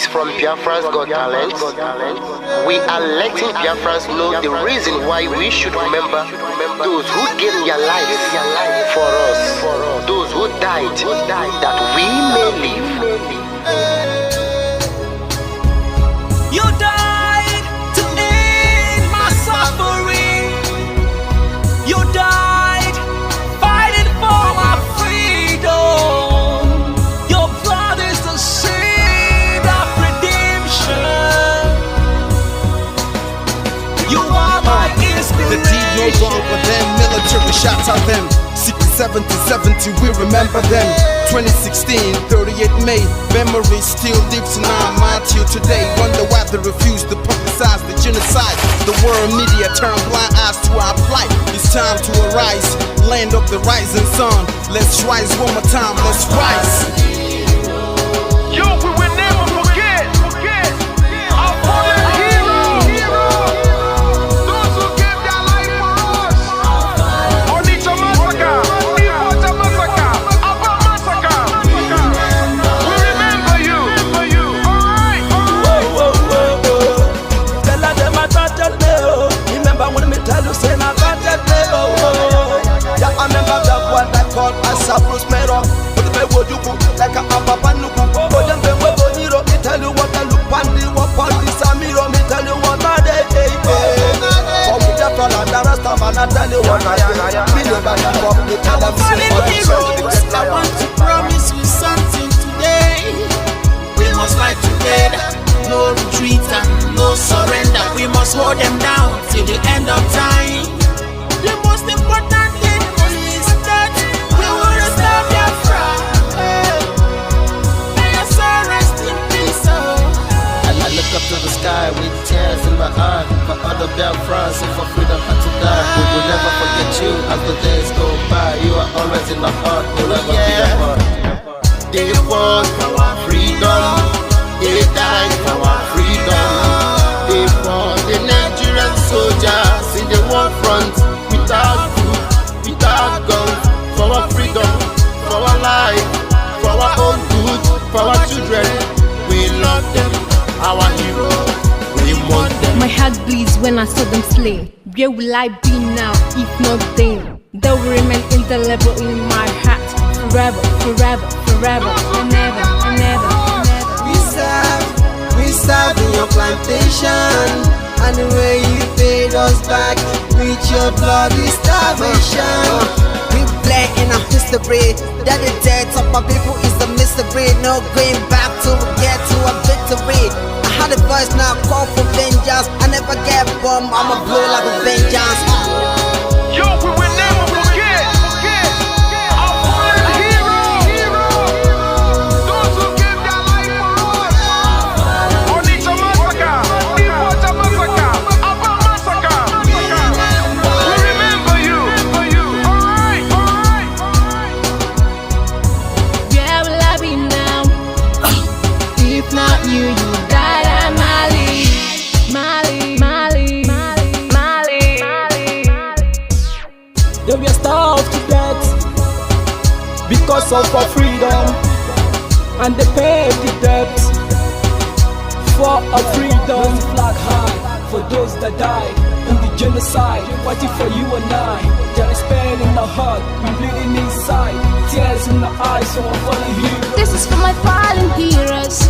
is from Biafra's Got Talent. We are letting Biafrans know the reason why we should remember those who gave their lives for us, those who died, that we may live. You died to end my suffering. You died fighting for my freedom. Your blood is the seed of redemption. You are my inspiration. The deed no longer them, military shots at them. 70, we remember them. 2016, 38 May, memory still lives in our mind till today. Wonder why they refuse to publicize the genocide. The world media turn blind eyes to our plight. It's time to arise, land of the rising sun. Let's rise one more time, let's rise. Yo, we will never forget our fallen heroes. Those who gave their life for us. Onitsha massacre, Ipocha massacre, Aba massacre. We remember you. Alright. Tell them I got that day. Remember when me tell you say I got that day. Yeah, I remember that one that called us a Bruce Mero. But the way you go like a Papa Nuku. But then the way you me tell you what I look pandi, what pandi Samiro, me tell you what I day. For me that all and the rest of man I tell you what I do. Me never give up, me tell them heroes, I want to promise you something today. We must fight together, no retreat and no surrender. We must hold them down till the end of time. The most important thing is that we will restore Biafra. May your soul rest in peace. I look up to the sky with tears in my eye. For other Biafrans and for freedom had to die. We will never forget you as the days go by. You are always in my heart, you'll never be apart. They fought for our freedom, they died for our freedom. They fought the Nigerian soldiers in the war front, without food, without guns, for our freedom, for our life, for our own good, for our children. We love them, our heroes, we want them. My heart bleeds when I saw them slain. Where will I be now if not then? They will remain indelible in my heart forever, forever, forever, and ever, and ever, and ever. We serve in your plantation, and the way you paid us back with your bloody starvation. We bled in our history that the death of my people is a mystery. No going back to get to a victory. I had a voice now call for vengeance. I never get bombed, I'ma blow like a vengeance. Yo, we will never forget our fallen heroes. Those who gave their life for us. Onitsha massacre, Ipocha massacre, Aba massacre. We remember you. Alright. Where will I be now if not you? You died at Mali. They were starved to death because of our freedom, and they paid the debt for our freedom. Flag high for those that died in the genocide, fighting for you and I. There is pain in the heart, we bleeding inside, tears in the eyes, so I'm falling heroes. This is for my fallen heroes.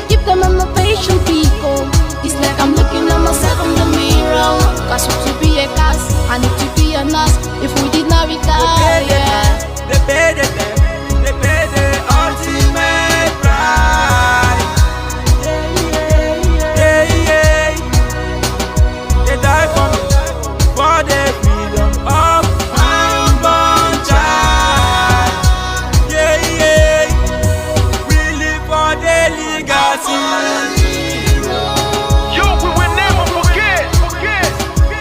Give them a motivation, people. It's like I'm looking at myself in the mirror. Cause to be a cast, I need to be a nurse. If we did not retire, They paid the ultimate price. They died for me, for the freedom of my unborn child. We live for the legacy. Yo, we will never forget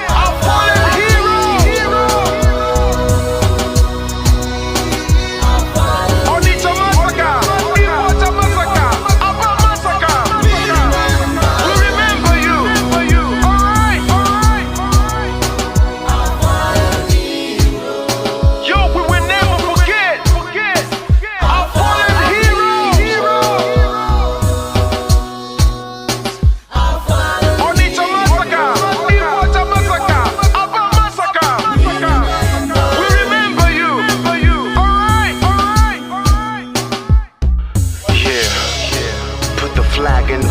our fallen heroes. Onitsha massacre, Ipocha massacre, Aba massacre. We remember you. Alright. Yo, we will never forget our fallen heroes.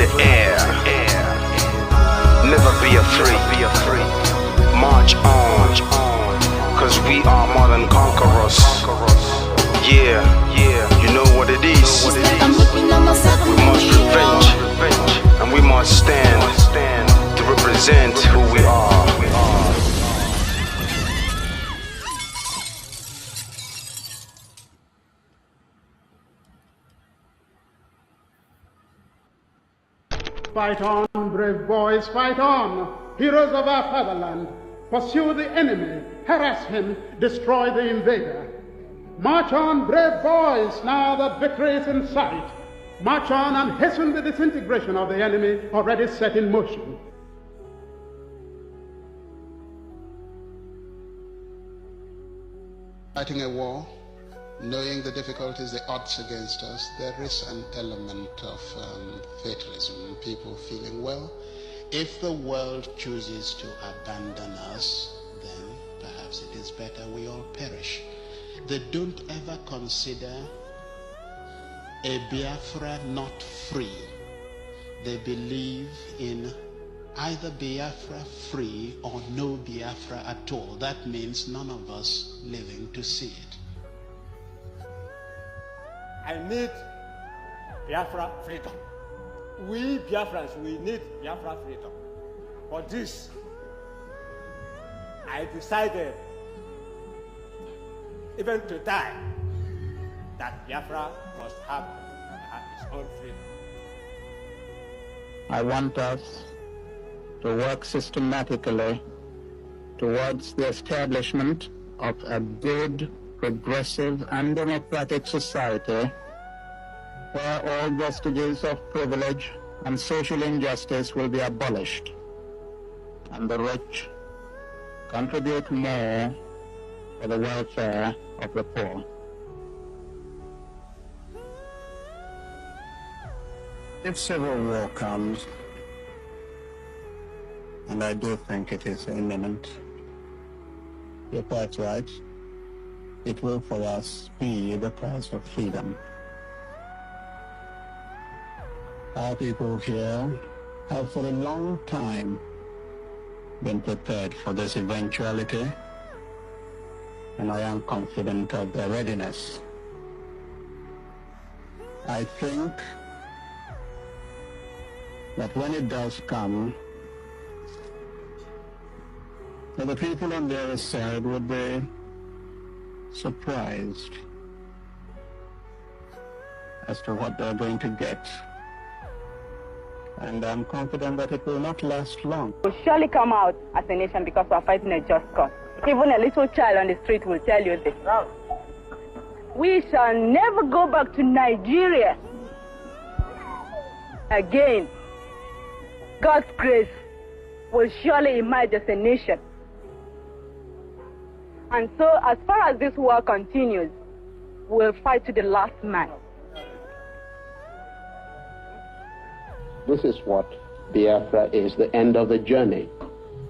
the air. Never be afraid. March on, cause we are more than conquerors. Yeah, you know what it is. We must revenge, and we must stand to represent who we are. Fight on, brave boys, fight on, heroes of our fatherland. Pursue the enemy, harass him, destroy the invader. March on, brave boys, now that victory is in sight. March on and hasten the disintegration of the enemy already set in motion. Fighting a war, knowing the difficulties, the odds against us, there is an element of fatalism, people feeling, well, if the world chooses to abandon us, then perhaps it is better we all perish. They don't ever consider a Biafra not free. They believe in either Biafra free or no Biafra at all. That means none of us living to see it. I need Biafra freedom. We Biafrans, we need Biafra freedom. For this, I decided, even to die, that Biafra must have its own freedom. I want us to work systematically towards the establishment of a good, progressive and democratic society where all vestiges of privilege and social injustice will be abolished and the rich contribute more for the welfare of the poor. If civil war comes, and I do think it is imminent, you're quite right, it will for us be the price of freedom. Our people here have for a long time been prepared for this eventuality, and I am confident of their readiness. I think that when it does come, that the people on the other side would be surprised as to what they're going to get. And I'm confident that it will not last long. We'll surely come out as a nation because we're fighting a just cause. Even a little child on the street will tell you this. We shall never go back to Nigeria again. God's grace will surely emerge as a nation. And so, as far as this war continues, we'll fight to the last man. This is what Biafra is, the end of the journey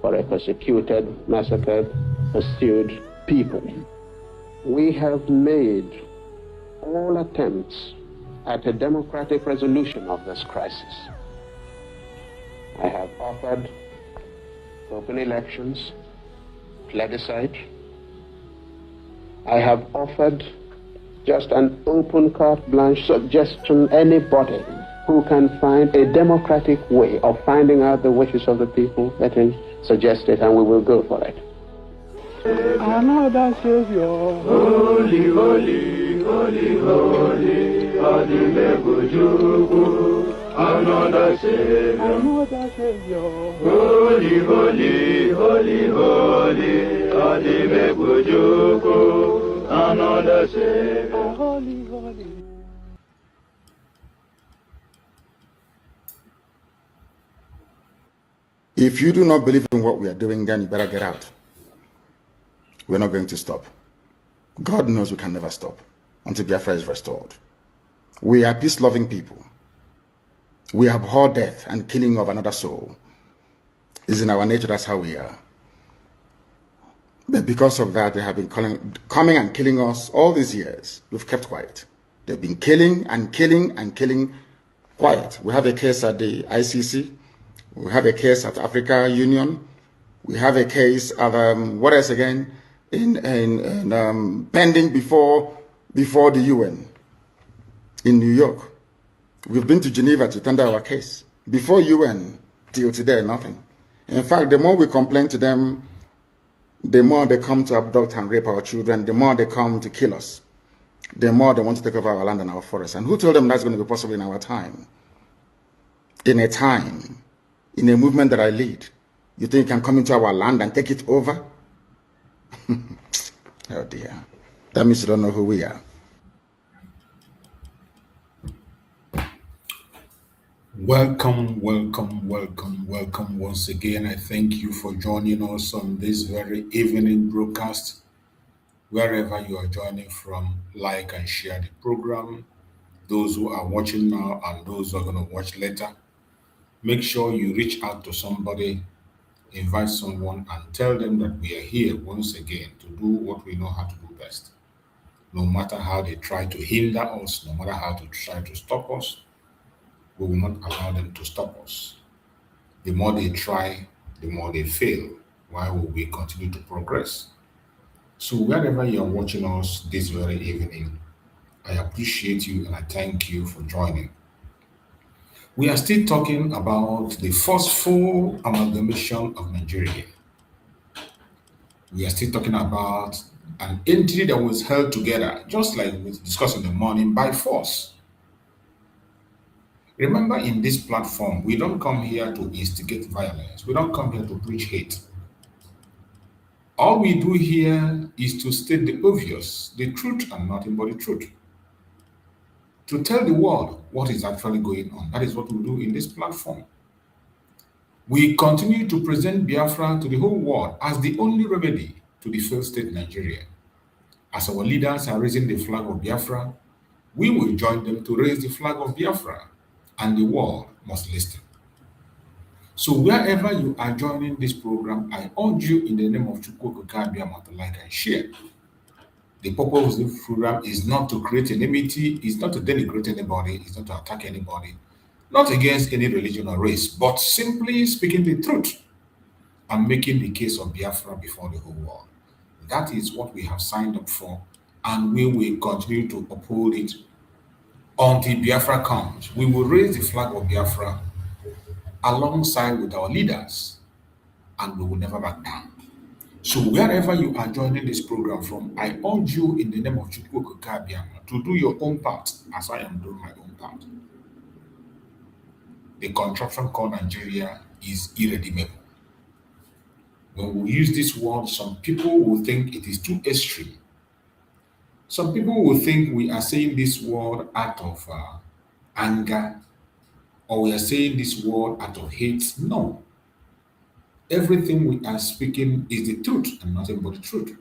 for a persecuted, massacred, pursued people. We have made all attempts at a democratic resolution of this crisis. I have offered open elections, plebiscite. I have offered just an open carte blanche suggestion, anybody who can find a democratic way of finding out the wishes of the people, let him suggest it and we will go for it. Another Savior, holy, holy, holy, holy, Adimebujuku. Another Savior, holy, holy, holy, holy, Adimebujuku. Another Savior, holy, holy. If you do not believe in what we are doing, then you better get out. We're not going to stop. God knows we can never stop until Biafra is restored. We are peace-loving people. We abhor death and killing of another soul. It's in our nature, that's how we are. But because of that, they have been coming and killing us all these years. We've kept quiet. They've been killing and killing and killing quiet. We have a case at the ICC. We have a case at Africa Union. We have a case at what else again? Pending before the UN in New York. We've been to Geneva to tender our case. Before UN, till today, nothing. In fact, the more we complain to them, the more they come to abduct and rape our children, the more they come to kill us, the more they want to take over our land and our forests. And who told them that's going to be possible in our time? In a time, in a movement that I lead, you think you can come into our land and take it over? Oh dear. That means you don't know who we are. Welcome once again. I thank you for joining us on this very evening broadcast. Wherever you are joining from, like and share the program. Those who are watching now and those who are going to watch later, make sure you reach out to somebody, invite someone, and tell them that we are here once again to do what we know how to do best. No matter how they try to hinder us, no matter how to try to stop us, we will not allow them to stop us. The more they try, the more they fail. Why will we continue to progress? So wherever you are watching us this very evening, I appreciate you and I thank you for joining. We are still talking about the forceful amalgamation of Nigeria. We are still talking about an entity that was held together, just like we discussed in the morning, by force. Remember, in this platform, we don't come here to instigate violence. We don't come here to preach hate. All we do here is to state the obvious, the truth and nothing but the truth. To tell the world what is actually going on. That is what we do in this platform. We continue to present Biafra to the whole world as the only remedy to the failed state Nigeria. As our leaders are raising the flag of Biafra, we will join them to raise the flag of Biafra, and the world must listen. So wherever you are joining this program, I urge you in the name of Chukwu to like and share. The purpose of this program is not to create enmity, is not to denigrate anybody, is not to attack anybody, not against any religion or race, but simply speaking the truth and making the case of Biafra before the whole world. That is what we have signed up for, and we will continue to uphold it until Biafra comes. We will raise the flag of Biafra alongside with our leaders, and we will never back down. So wherever you are joining this program from, I urge you in the name of Chukwu to do your own part as I am doing my own part. The contraption called Nigeria is irredeemable. When we use this word, some people will think it is too extreme. Some people will think we are saying this word out of anger, or we are saying this word out of hate. No. Everything we are speaking is the truth and nothing but the truth.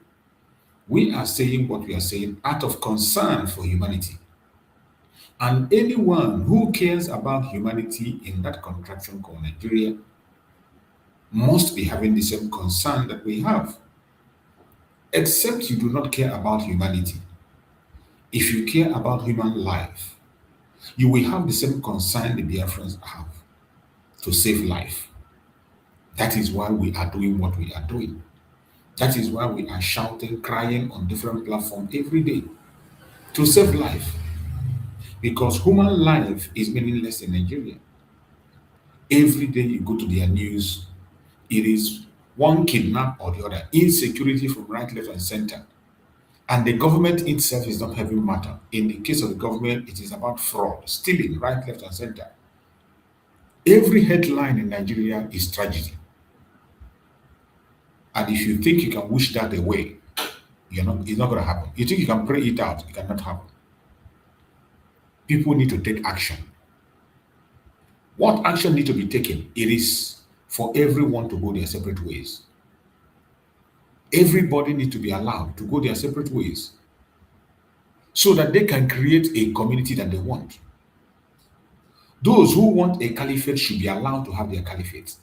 We are saying what we are saying out of concern for humanity. And anyone who cares about humanity in that contraption called Nigeria must be having the same concern that we have. Except you do not care about humanity. If you care about human life, you will have the same concern the Biafrans have to save life. That is why we are doing what we are doing. That is why we are shouting, crying on different platforms every day to save life. Because human life is meaningless in Nigeria. Every day you go to their news, it is one kidnap or the other, insecurity from right, left, and center. And the government itself is not having matter. In the case of the government, it is about fraud, stealing right, left, and center. Every headline in Nigeria is tragedy. And if you think you can wish that away, it's not going to happen. You think you can pray it out, it cannot happen. People need to take action. What action needs to be taken? It is for everyone to go their separate ways. Everybody needs to be allowed to go their separate ways so that they can create a community that they want. Those who want a caliphate should be allowed to have their caliphate.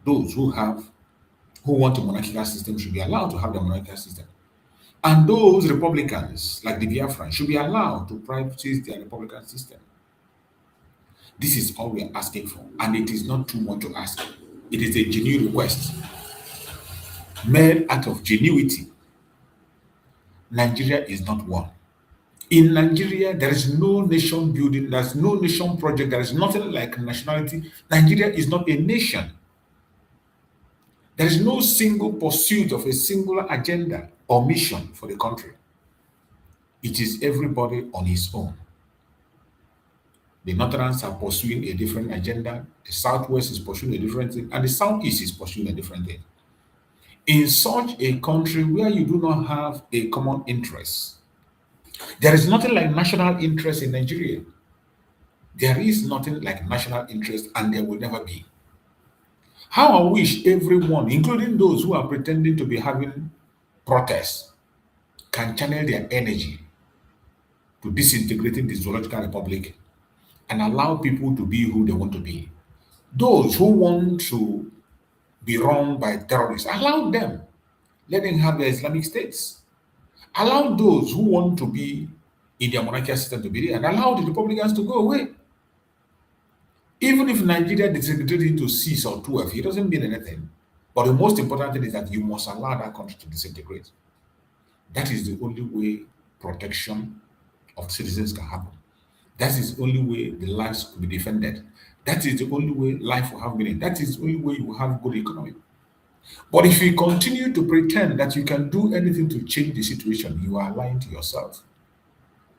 Those who want a monarchical system should be allowed to have their monarchical system. And those Republicans, like the Biafran, should be allowed to practice their Republican system. This is all we are asking for, and it is not too much to ask. It is a genuine request made out of genuity. Nigeria is not one. In Nigeria, there is no nation building, there's no nation project, there is nothing like nationality. Nigeria is not a nation. There is no single pursuit of a singular agenda or mission for the country. It is everybody on his own. The Northerners are pursuing a different agenda, the Southwest is pursuing a different thing, and the Southeast is pursuing a different thing. In such a country where you do not have a common interest, there is nothing like national interest in Nigeria. There is nothing like national interest, and there will never be. How I wish everyone, including those who are pretending to be having protests, can channel their energy to disintegrating the Zoological Republic and allow people to be who they want to be. Those who want to be run by terrorists, allow them. Let them have their Islamic states. Allow those who want to be in their monarchical system to be there, and allow the Republicans to go away. Even if Nigeria disintegrated into 6 or 12, it doesn't mean anything. But the most important thing is that you must allow that country to disintegrate. That is the only way protection of citizens can happen. That is the only way the lives will be defended. That is the only way life will have meaning. That is the only way you will have good economy. But if you continue to pretend that you can do anything to change the situation, you are lying to yourself.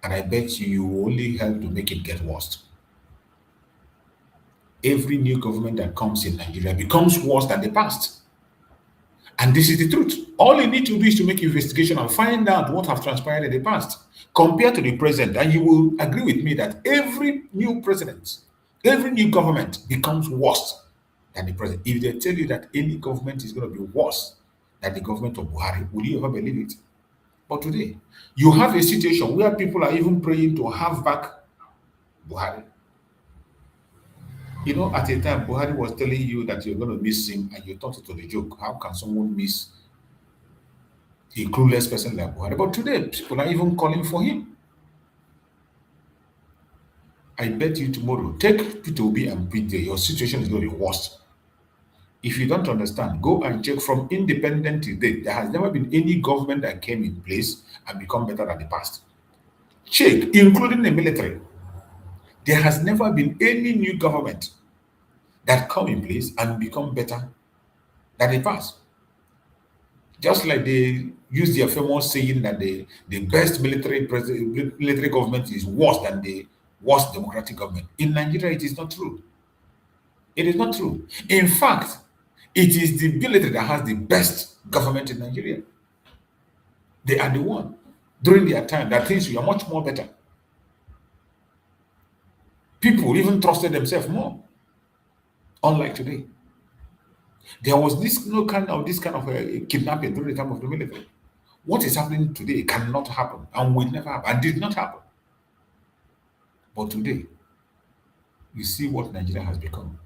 And I bet you will only help to make it get worse. Every new government that comes in Nigeria becomes worse than the past. And this is the truth. All you need to do is to make investigation and find out what have transpired in the past compared to the present. And you will agree with me that every new president, every new government becomes worse than the present. If they tell you that any government is going to be worse than the government of Buhari, will you ever believe it? But today, you have a situation where people are even praying to have back Buhari. You know, at a time, Buhari was telling you that you're going to miss him, and you thought it was a joke. How can someone miss a clueless person like Buhari? But today, people are even calling for him. I bet you tomorrow, take P2B and PJ, your situation is going to be worse. If you don't understand, go and check from independent to date. There has never been any government that came in place and become better than the past. Check, including the military. There has never been any new government that come in place and become better than the past. Just like they use their famous saying that the best military government is worse than the worst democratic government. In Nigeria, it is not true. It is not true. In fact, it is the military that has the best government in Nigeria. They are the one during their time that things were much more better. People even trusted themselves more, unlike today. There was this kind of kidnapping during the time of the military. What is happening today cannot happen and will never happen and did not happen. But today, you see what Nigeria has become: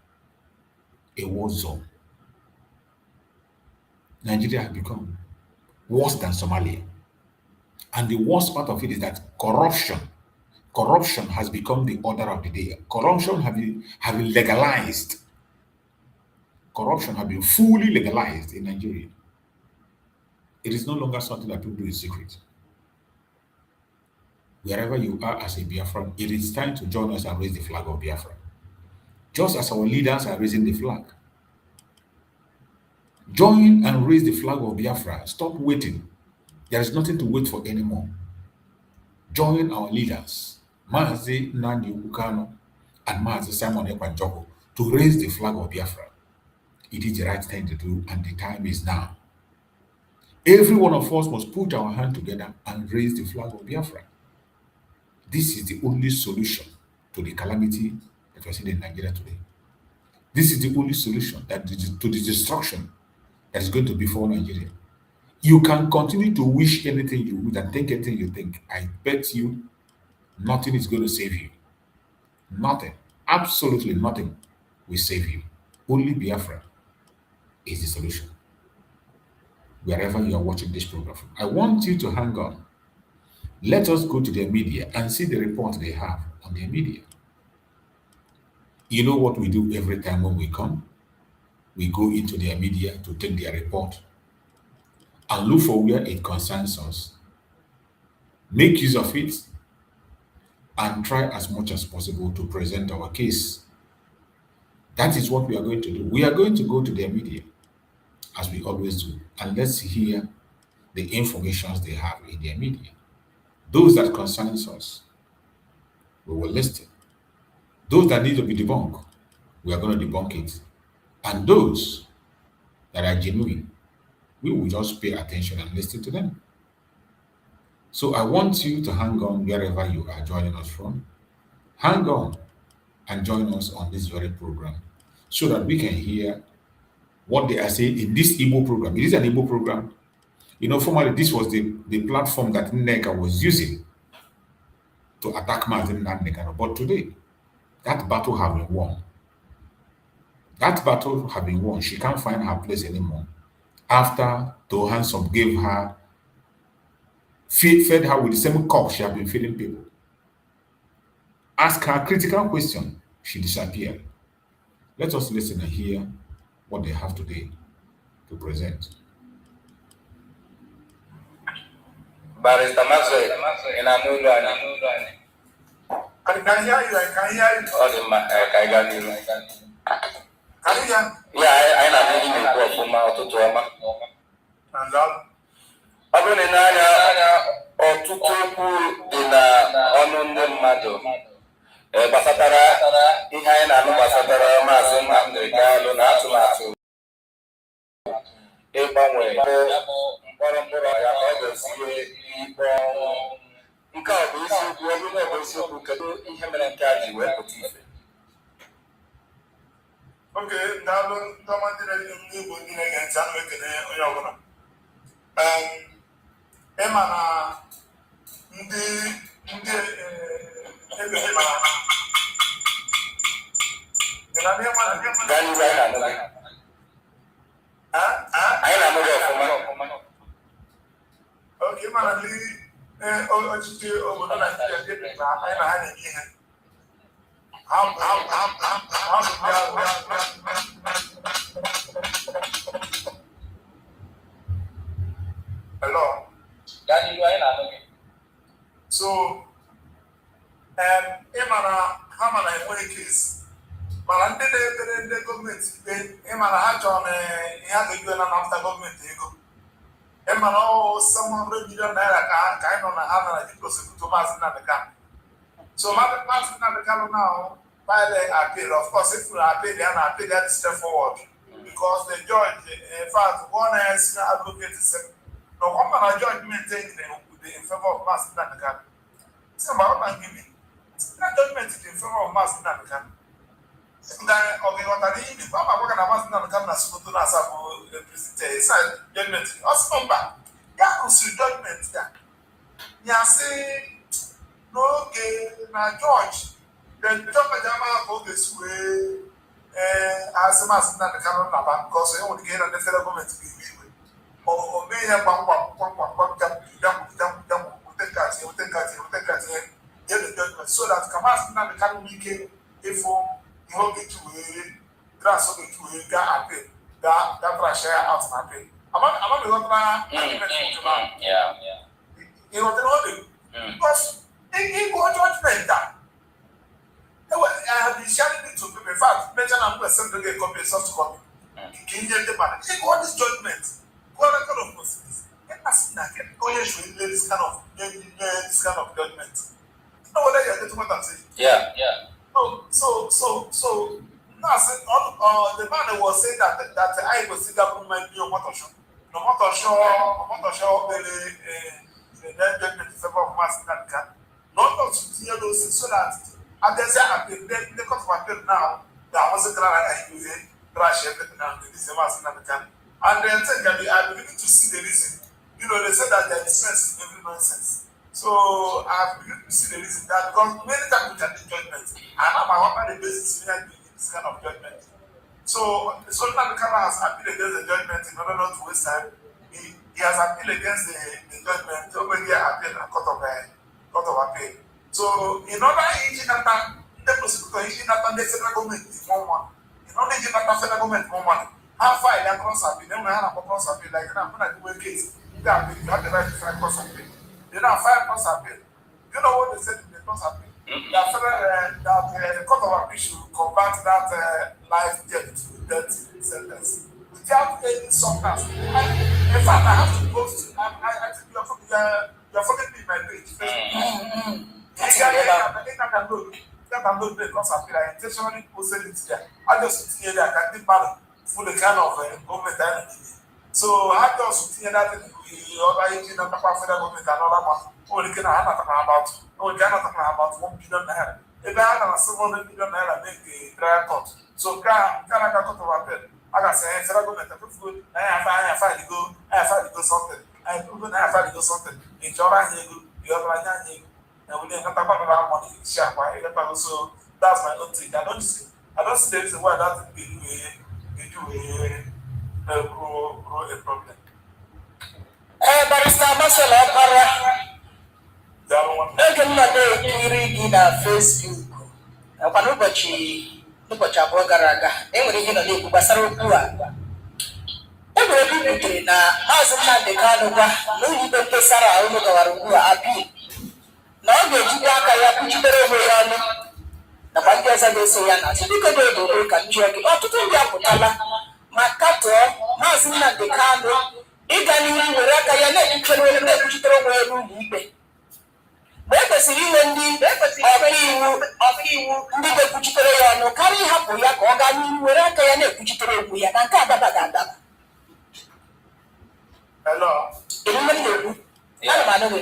a war zone. Nigeria has become worse than Somalia. And the worst part of it is that corruption has become the order of the day. Corruption have been legalized. Corruption has been fully legalized in Nigeria. It is no longer something that people do in secret. Wherever you are as a Biafran, it is time to join us and raise the flag of Biafra. Just as our leaders are raising the flag. Join and raise the flag of Biafra. Stop waiting. There is nothing to wait for anymore. Join our leaders, Mazi Nnamdi Kanu and Mazi Simon Ekwanjoko, to raise the flag of Biafra. It is the right thing to do, and the time is now. Every one of us must put our hand together and raise the flag of Biafra. This is the only solution to the calamity that we're seeing in Nigeria today. This is the only solution to the destruction that is going to befall Nigeria. You can continue to wish anything you would and think anything you think. I bet you nothing is going to save you. Nothing, absolutely nothing will save you. Only Biafra is the solution. Wherever you are watching this program, I want you to hang on. Let us go to their media and see the report they have on their media. You know what we do every time when we come? We go into their media to take their report and look for where it concerns us, make use of it, and try as much as possible to present our case. That is what we are going to do. We are going to go to their media, as we always do, and let's hear the information they have in their media. Those that concerns us, we will list it. Those that need to be debunked, we are going to debunk it. And those that are genuine, we will just pay attention and listen to them. So I want you to hang on wherever you are joining us from. Hang on and join us on this very program so that we can hear what they are saying in this Igbo program. It is an Igbo program. You know, formerly this was the platform that Nneka was using to attack Mazi Nnamdi Kanu. But today, that battle has been won. That battle has been won. She can't find her place anymore. After the Handsome gave her, fed her with the same cup she had been feeding people. Ask her a critical question, she disappeared. Let us listen and hear what they have today to present. Barrister Mazi, in a new line. I can hear you, I can hear you. Oh, I can hear you. Can you hear? Yeah, I know you go from out to Toma. And all. I mean, or to in a Mado. Basatara, behind a Basatara, Mazi Nnamdi Kanu, Natu. Ebaway, Borombora, I always see nke a bụ isiokwu ọbụ na bụ isiokwu kedu ihe mere nke a ji wee pụta ife. Oge ndalụ ndọma ndị na-ege Igbo ndị na-ege ntị anụ ekene onye ọbụla. Ịma na ndị ebe ma anyị na-anụ gị ọfụma. Oge ịma na ndị ọchịchị obodo Naijiria dị na anyị na ha na-eme ihe. Hello. So, ịma na ha ma na enweghị kesi mana ndị na-ekpere ndị gọọmenti ikpe ịma na ha chọrọ ihe a ga-ebido na napụta gọọmenti ego. Ịma na $700 million ka anyị nọ na ha na the prosecutor Mazi Nnamdi Kanu. So Mazi Nnamdi Kanu now file appeal. Of course, if we appeal, they are appeal that straightforward because the judge, in fact, one senior advocate said, no one man judge maintained in favor of Mazi Nnamdi Kanu. So my own argument, that judgment is in favor of Mazi Nnamdi Kanu. Okay, what are the Papa working on Mazi Nnamdi Kanu as to na sabu represent judgment. Also number, yeah, also judgment there. You say no, okay, na judge. Then the judge Jama go this way. As Mazi Nnamdi Kanu na bank because they want to get on the federal government to be with. Or may have one the judgment so that Mazi Nnamdi Kanu make if you hold it to a grass of it to a guy appeal that share out my pay. I'm not yeah. You know the because he go judgment that. I have been sharing it to people. In fact, mention I'm going to send the copy, soft copy. He got this judgment. What kind of process? This kind of judgment. You know what I get what I'm saying? Yeah. So now the man was saying that I was the government be on what show. No matter show the judgment in favor of Mazi Nnamdi Kanu. Not to hear those so that at the same the court of appeal now there was a crash everything now this is Mazi Nnamdi Kanu. And then I'm beginning to see the reason. You know, they said that there is sense in every nonsense. So I'm beginning to see the reason that because many times we get the judgment, and I'm on the basis behind this kind of judgment. So Nnamdi Kanu has appealed against the judgment in order not to waste time. He has appealed against the judgment. Already appealed a court of appeal. So in order the prosecutor is not the federal government more money. You know, they give the federal government more money. How far they are cross appeal? They don't have a cross appeal. Like, I'm going to do a case. You have the right to file cross appeal. They don't file cross appeal. You know what they said in the cross appeal? The court of appeal should convert that life death to death sentence without any substance. In fact, I have to post. I think you're forgetting me my page. I can load the cross appeal. I intentionally posted it there. I just hear that I can demand for the kind of government I need. So I just hear that the other agent of the federal government and other one. Oh, they cannot talk about. Oh, they cannot talk about 1 billion naira. If I had a 700 million naira, make a trial court. So can I go to appeal? I can say federal government approve good. I find to go something. I prove I find to go something. In Jordan, you have a young. And we didn't talk about money. So that's my own thing. I don't see the reason why that they do a problem. Barrister Masala Para. Ekiri na Facebook. Kwa n'ụbọchị abụọ gara aga, enwere ihe nọ na-ekwu gbasara okwu a. Enwere ebe ibutere na Mazi Nnamdi Kanu gwa na ụlọikpe mkpesara ahụ gawara ugbu a apịl na ọ ga-ejide aka ya kwuchitere onwe ya ọnụ nakwa ndị ọzọ ga-eso ya na biko ga-edobe ka njụọ gị. Ọtụtụ ndị apụtala ma katọọ Mazi Nnamdi Kanu ịga n'ihu were aka ya na-ekwuchitere onwe ya n'ụlọ ikpe. Mgbe e kwesịrị inwe ndị ọkaiwu ndị ga-ekwuchitere ya ọnụ karịa ịhapụ ya ka ọ gaa n'ihu were aka ya na-ekwuchitere onwe ya na nke adabaghị adaba. Emume na-ekwu ana m anụ gị.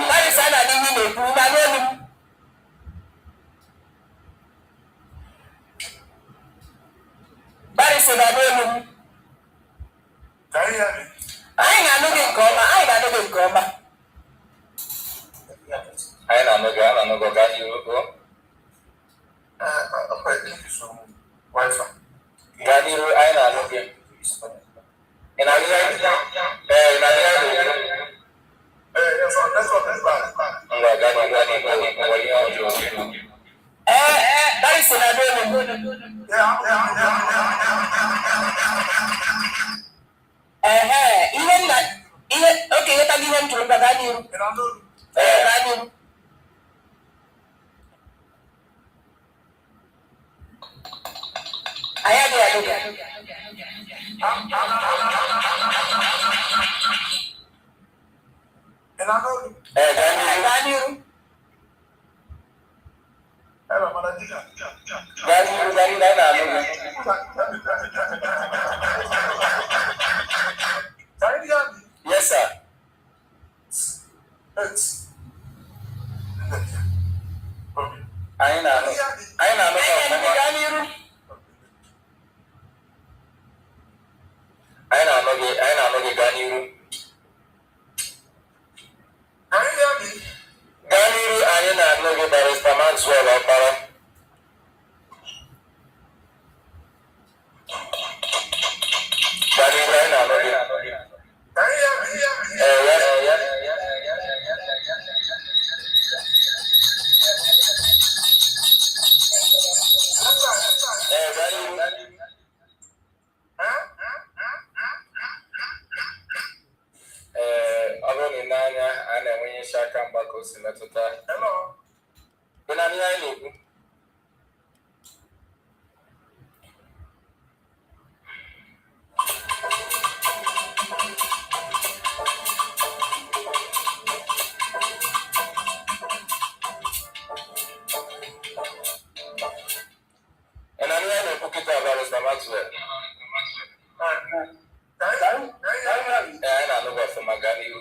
Barịsa a na-adị ihe na-ekwu na n'elu m. Barịsa na n'elu m. Anyị na-anụ gị nke ọma. Anyị na-anụ gị gaa n'ihu. Gaa n'ihu, anyị na-anụ gị. Ị na-anụ ya? Ị na-anụ ya? Barịsa na n'elu m. Oke, ịghọta gị ihe m chọrọ mba gaa n'ihu. Gaa n'ihu. Anyị adịghị anụ gị. Gaa n'ihu. Anyị na-anụ gị. Yes, sir. Anyị na-anụ gị. Gaa n'ihu. Anyị na-anụ gị. Gaa n'ihu. Anyị na-anụ gị. Barrister Maxwell Okpara. Gaa n'ihu. Anyị na-anụ gị. Ọ bụrụ na n'anya a na-enwe isi aka mgbakọ si metụta ị na ihe anyị na-ekwu. Ị na ihe anyị na-ekwu kịta Barrister Maxwell. Anyị na-anụ gị ọfụma. Gaa n'ihu.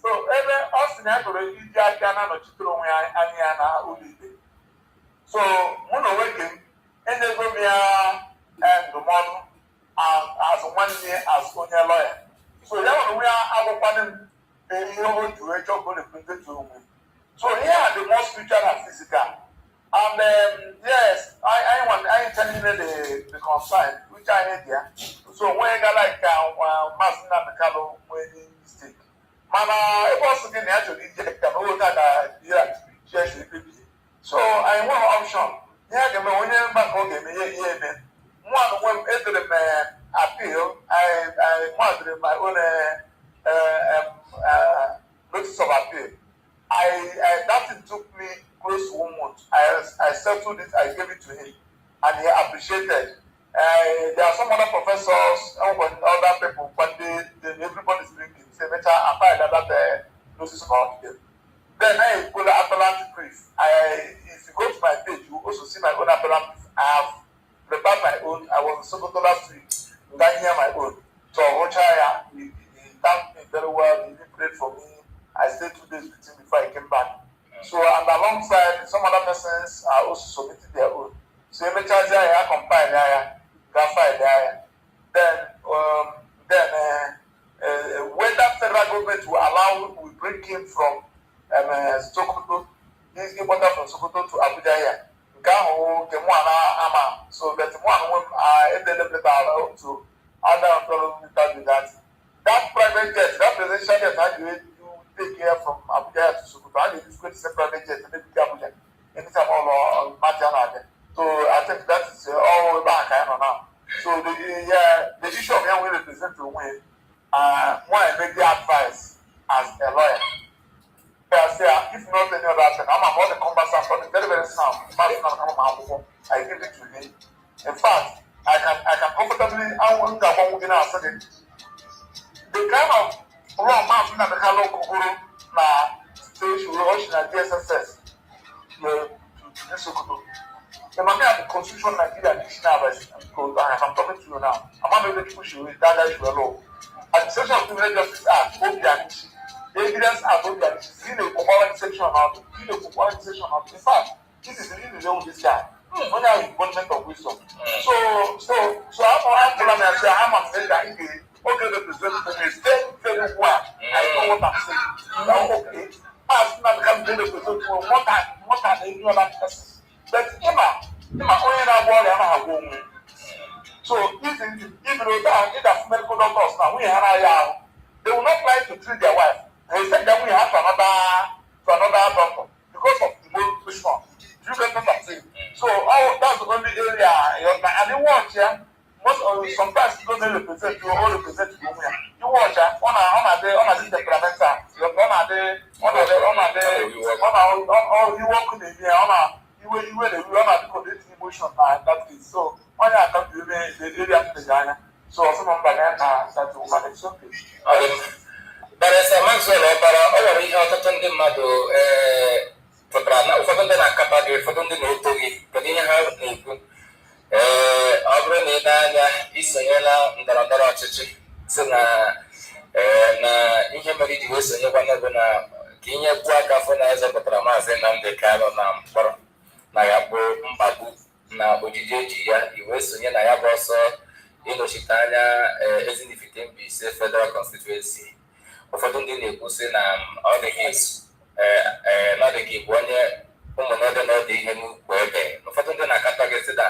So ebe ọ sị na ya tụrụ iji aka na-anọchitere onwe anya ya na ụlọikpe. So mụ na onwe gị enyego m ya ndụmọdụ azụ nwanne azụ onye lọya. So ya nwere onwe ya agwụkwana m ihe o ji wee chọọ ka ọ na-ekwute onwe. So here are the more spiritual and physical. And yes, I intended the concern, which I had there. So when I got like Mazi Nnamdi Kanu when he mistake. Mana, it was again actually reject and all that church the so I want an option. Yeah, the man when you back home, yeah, one when enter the appeal, I wanted my own notice of appeal. That thing took me close to 1 month. I settled it, I gave it to him, and he appreciated. There are some other professors and other people, but everybody's drinking. Say, better apply that notice about them. Then I go to appellant brief. If you go to my page, you also see my own appellant brief. I have prepared my own. I was in Sokoto last week, got here my own. So he thanked me very well. He prayed for me. I stayed 2 days with him before I came back. So, and alongside, some other persons are also submitting their own. So, every charge I compile there, graphite there. Then, whether federal government will allow, we bring him from Sokoto, he's imported from Sokoto to Abuja here. So, that one, I ended up to other with that. That private jet, that presidential jet, I do take care from Abuja to Sokoto. I need to go to private jet and then Abuja. Anytime on Matiana. So I think that is all back I know now. So the issue of young will represent to win. Why I make the advice as a lawyer. I say if not any other thing, I'm about the conversation for the very, very sound. I give it to him. In fact, I can comfortably I want to go within our second. The kind of wrong man that the Kalo Kuguru na stage rush na DSSS to Sokoto. The man have the Constitution Nigeria Dictionary because I'm talking to you now. I'm not able to push you with that issue alone. Administration of Criminal Justice Act, Obianishi. The evidence Act, Obianishi. See the Kumara section out. See the Kumara section out. In fact, this is really the own this guy. When I have abundance of wisdom. So I'm going to say I'm a that okay, the president is very well. I know what I'm saying. Now, okay, as not become the president for more than any other person. But Emma, only that boy, I'm a woman. So, even if medical doctors now, we have they will not like to treat their wife. They said that we have another doctor because of the whole question. You get what I'm saying? So, that's the only area. And they watch, yeah. Sometimes you don't represent you or represent you. You watch on a temperamental. You work in the year you will emotion that is so when I come to the area of the Ghana. So some of that will manage something. But as a man so over the Mado for the Nakapagi, for the Notogi, but in how Abra Nedanya is a Ndara Chichi. So na Inhamari was a Yabanabana, Kenya Quaka for Naza, but Mazi Nnamdi Kanu Nam. Nayabo Mbagu na Ojiji ya Iwesu ya Nayaboso Iloshitanya Ezinifite Mbise Federal Constituency. Ụfọdụ ndị na-ekwusi na ọ dịghị na ọ dịghị bụ onye ụmụnọdụ na ọ dị ihe n'ukwu ebe. Ụfọdụ ndị na-akatọ gị sị na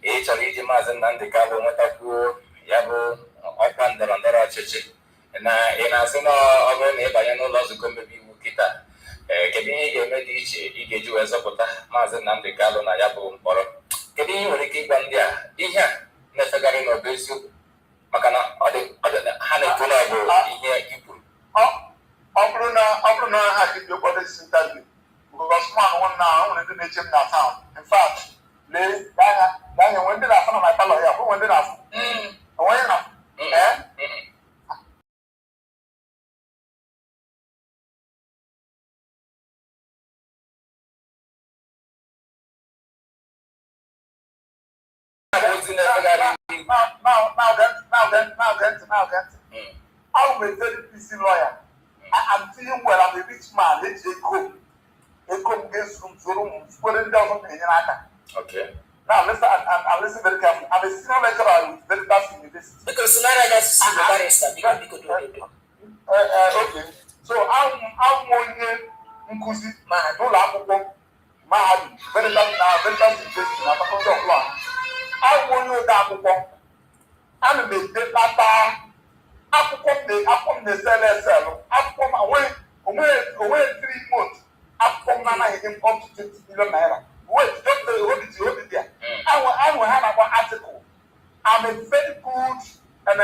ị chọrọ iji Mazi Nnamdi Kanu nwetakwuo ya bụ ọkwa ndọrọ ndọrọ ọchịchị na ị na-asị na ọ bụrụ na ị banye n'ụlọ nzukọ mmebi iwu kịta kedu ihe ga-eme dị iche ị ga-eji wee zọpụta Mazi Nnamdi Kanu na ya bụ mkpọrọ kedu ihe nwere ike ịgwa ndị a ihe a na-efegharị n'ọbụ eziokwu maka na ha na-ekwu na bụ ihe ikwuru ọ bụrụ na ha ga-ekwado isi interview because man na nwere ndị na-eche m na town in fact lee anya nwere ndị na-afụ na my palọ ya bụ ndị na-afụ onye na I'm a very busy lawyer. I'm feeling well. I'm a rich man. Let's go. Let's go against room. Spreading down something in your okay. Now listen. I'm listening very carefully. I'm a senior lecturer with very fast university. Because Nara just see the barrister. Okay. So I'm one nkuzi man. No la mahadum veritas university na faculty of law awụ onye ode akwụkwọ ana m edekata akwụkwọ m na-esele eselụ akwụkwọ m onweghị 3 months akwụkwọ m na-anaghị dị up to 20 million naira wait just hold it there anwe ha na-akpọ article I'm a very good and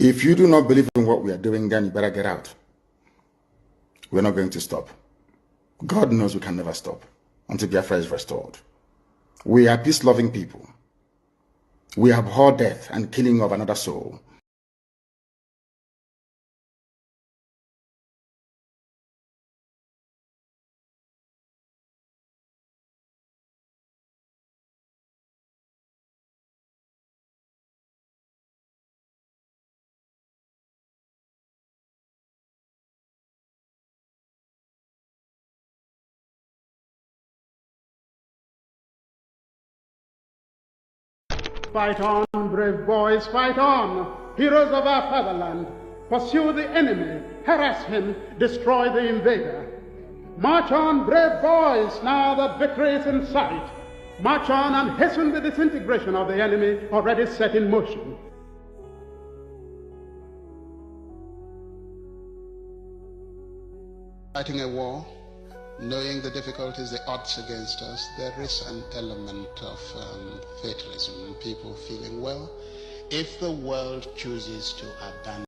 If you do not believe in what we are doing, then you better get out. We're not going to stop. God knows we can never stop until Biafra is restored. We are peace-loving people. We abhor death and killing of another soul. Fight on, brave boys, fight on, heroes of our fatherland. Pursue the enemy, harass him, destroy the invader. March on, brave boys, now that victory is in sight. March on and hasten the disintegration of the enemy already set in motion. Fighting a war, knowing the difficulties, the odds against us, there is an element of fatalism, people feeling, well, if the world chooses to abandon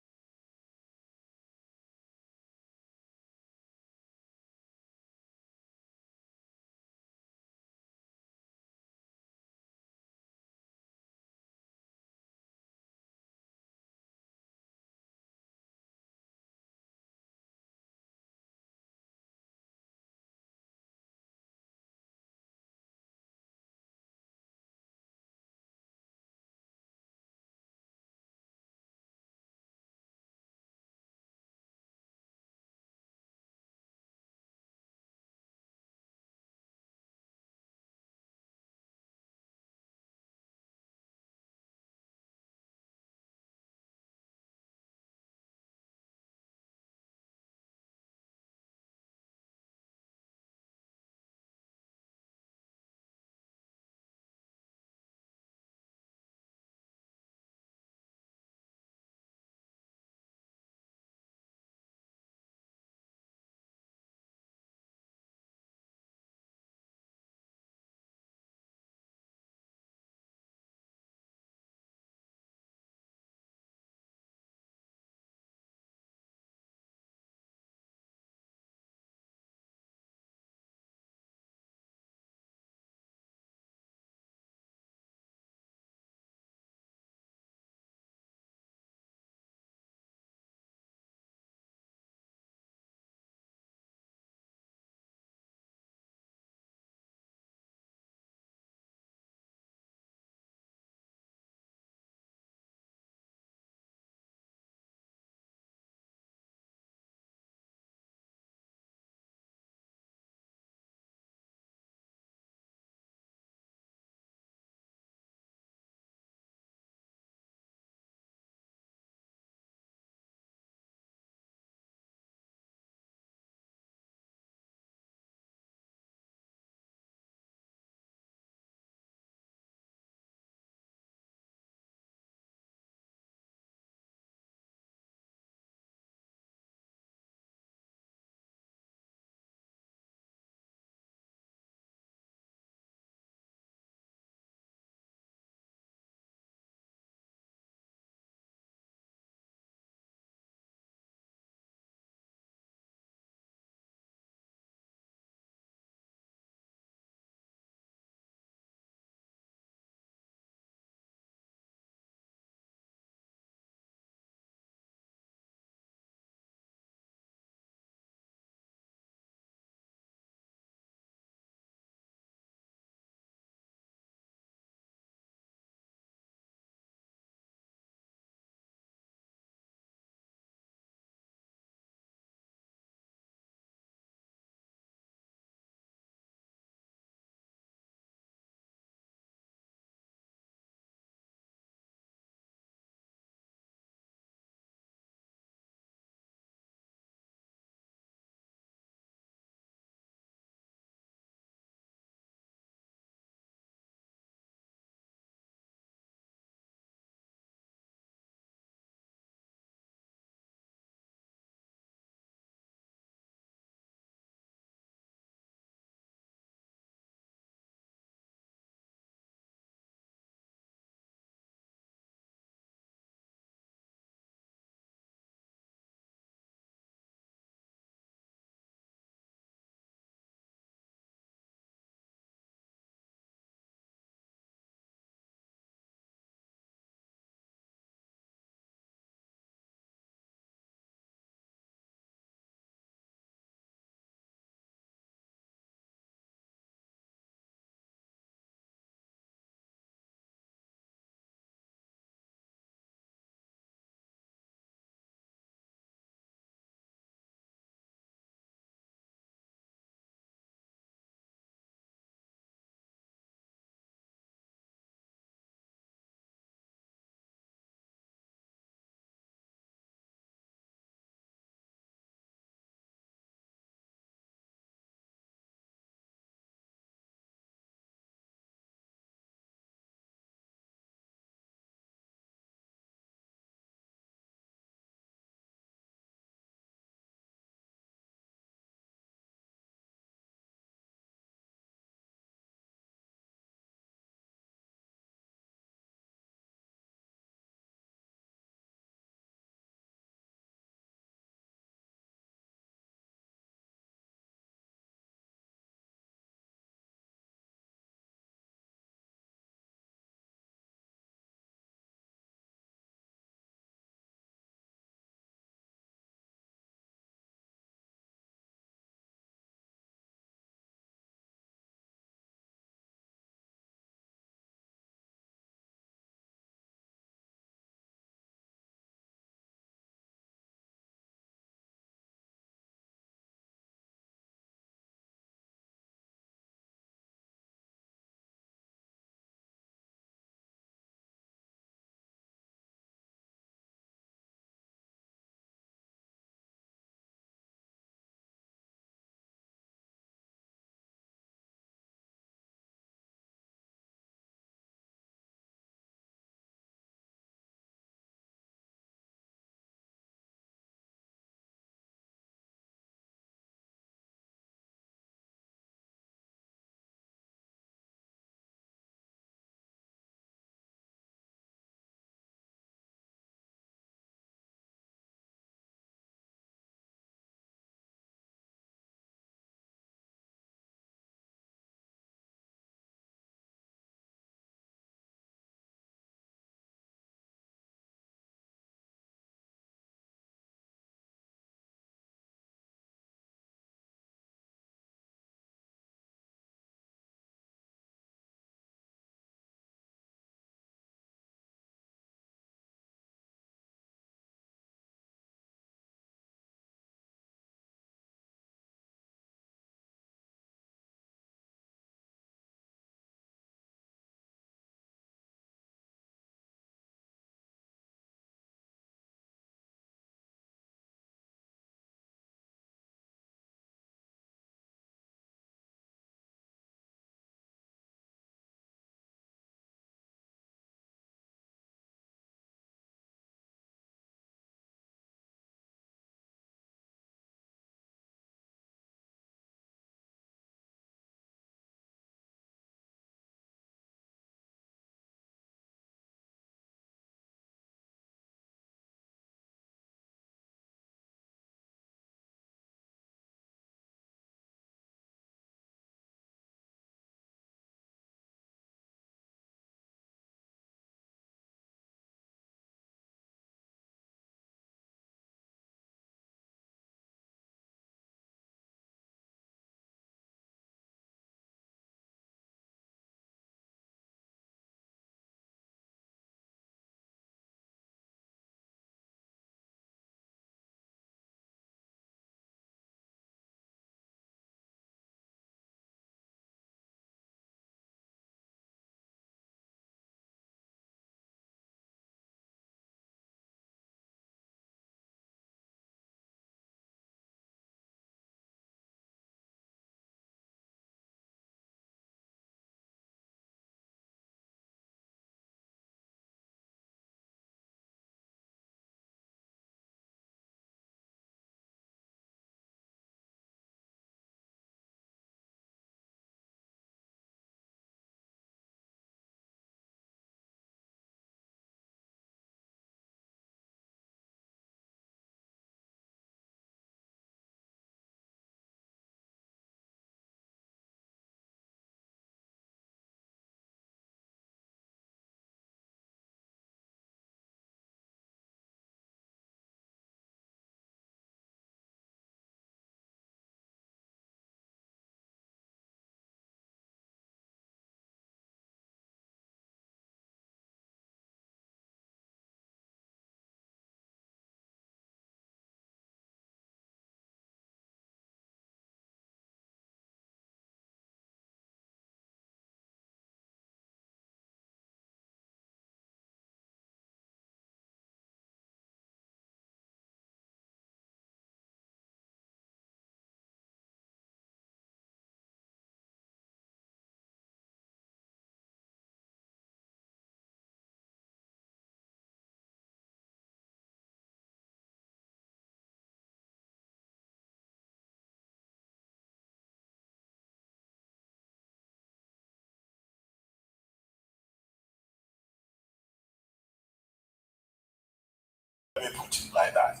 Let me put it like that.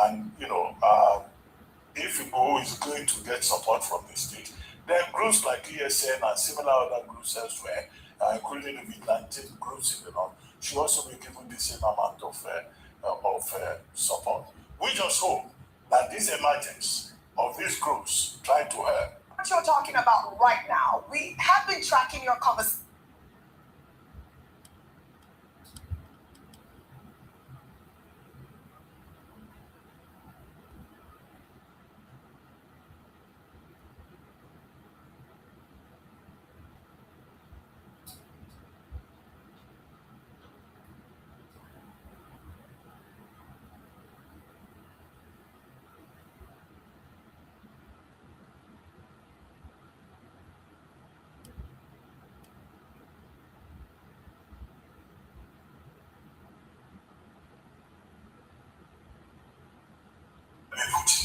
And, if Igbo is going to get support from the state, then groups like ESN and similar other groups elsewhere, including the vigilante groups in the north, should also be given the same amount of support. We just hope that this emergence of these groups trying to help. What you're talking about right now, we have been tracking your conversation.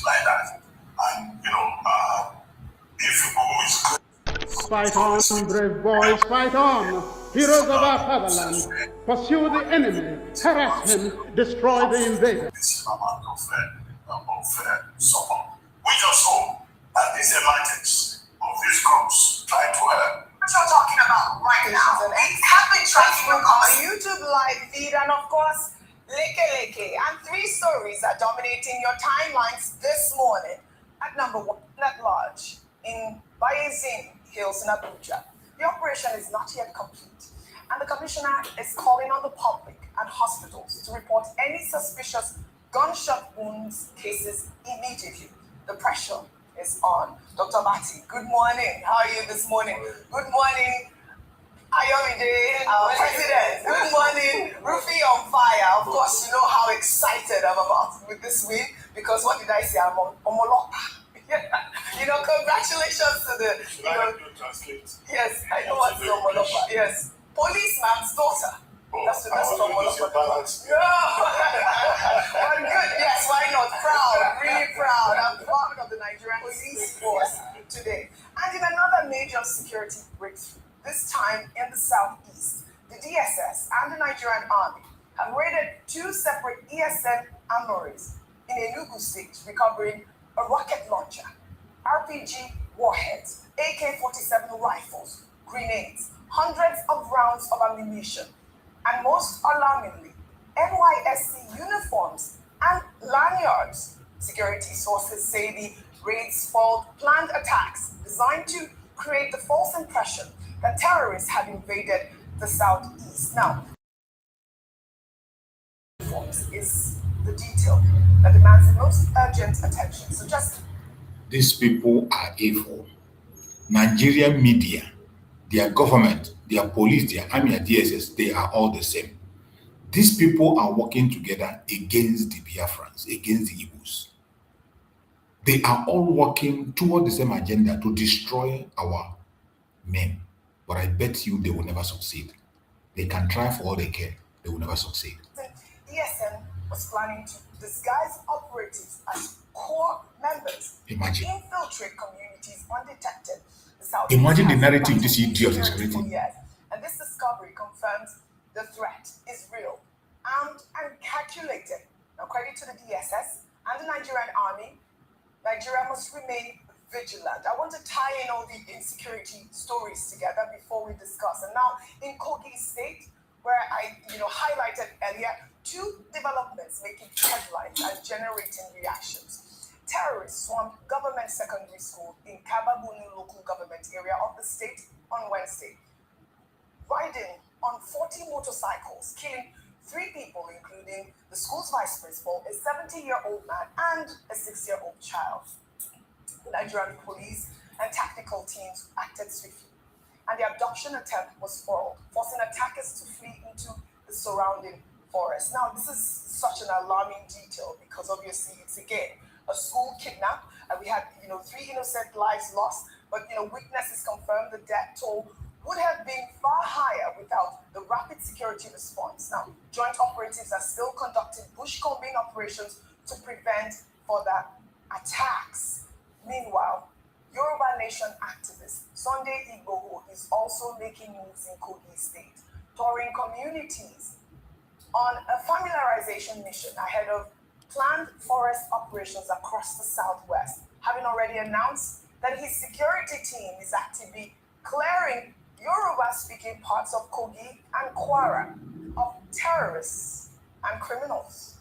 Like that. And, if Igbo is Fight on, brave boys, fight on! Heroes of our fatherland, pursue the enemy, harass him, destroy the invader. This amount of support. We just hope that this emergence of these groups trying to help. What you're talking about right now, we have been tracking your YouTube live feed, and of course, Leke and 3 stories are dominating your timelines this morning. At number 1, at large, in Bayezin Hills in Abuja, the operation is not yet complete, and the commissioner is calling on the public and hospitals to report any suspicious gunshot wounds cases immediately. The pressure is on. Dr. Mati, good morning. How are you this morning? Good morning, Ayomide, our president. Good morning, Rufi on fire. Of course, you know how excited I'm about with this win, because what did I say? I'm on Omolopa. Congratulations to the. Translate. Yes, I know what's Omolopa. Yes, policeman's daughter. That's from Omolopa. I'm good. Yes, why not? Proud, really proud. I'm proud of the Nigerian police force today. And in another major security breakthrough, this time in the southeast, the DSS and the Nigerian army have raided 2 separate ESN armories in Enugu State, recovering a rocket launcher, RPG warheads, AK-47 rifles, grenades, hundreds of rounds of ammunition, and most alarmingly, NYSC uniforms and lanyards. Security sources say the raids followed planned attacks designed to create the false impression that terrorists had invaded the southeast. Now, is the detail that demands the most urgent attention. So just these people are evil. Nigerian media, their government, their police, their army, and DSS, they are all the same. These people are working together against the Biafrans, against the Igbos. They are all working toward the same agenda to destroy our men. But I bet you they will never succeed. They can try for all they care. They will never succeed. ESN was planning to disguise operatives as core members. Imagine. Infiltrate communities undetected. Imagine the narrative this idiot is creating. Yes. And this discovery confirms the threat is real, armed and calculated. Now, credit to the DSS and the Nigerian army. Nigeria must remain vigilant. I want to tie in all the insecurity stories together before we discuss. And now, in Kogi State, where I highlighted earlier, 2 developments making headlines and generating reactions. Terrorists swarmed government secondary school in Kababunu local government area of the state on Wednesday, riding on 40 motorcycles, killing 3 people, including the school's vice principal, a 70-year-old man, and a 6-year-old child. The Nigerian police and tactical teams acted swiftly, and the abduction attempt was foiled, forcing attackers to flee into the surrounding forest. Now, this is such an alarming detail because obviously it's again a school kidnap, and we had 3 innocent lives lost. But witnesses confirmed the death toll would have been far higher without the rapid security response. Now, joint operatives are still conducting bushcombing operations to prevent further attacks. Meanwhile, Yoruba Nation activist Sunday Igboho is also making moves in Kogi State, touring communities on a familiarization mission ahead of planned forest operations across the southwest, having already announced that his security team is actively clearing Yoruba-speaking parts of Kogi and Kwara of terrorists and criminals.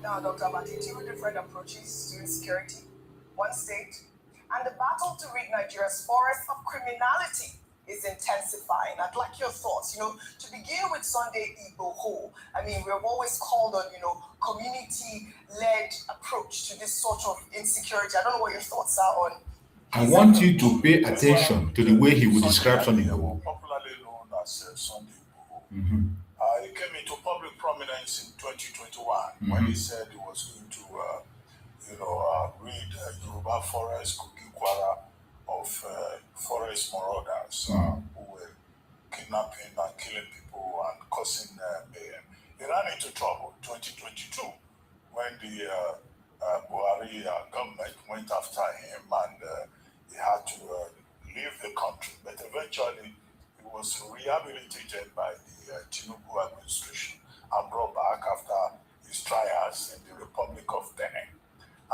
Now, Dr. Abati, two different approaches to insecurity, one state, and the battle to rid Nigeria's forest of criminality is intensifying. I'd like your thoughts, to begin with Sunday Igboho. I mean, we've always called on, community-led approach to this sort of insecurity. I don't know what your thoughts are on. I want you to pay attention to the way he would describe Sunday Igboho. Popularly known as Sunday Igboho. Mm-hmm. He came into public prominence in 2021 when he said he was going to, rid Yoruba forest, Kogi Kwara of forest marauders who were kidnapping and killing people and causing mayhem. He ran into trouble in 2022 when the Buhari government went after him and he had to leave the country. But eventually, he was rehabilitated by the Tinubu administration and brought back after his trials in the Republic of Benin.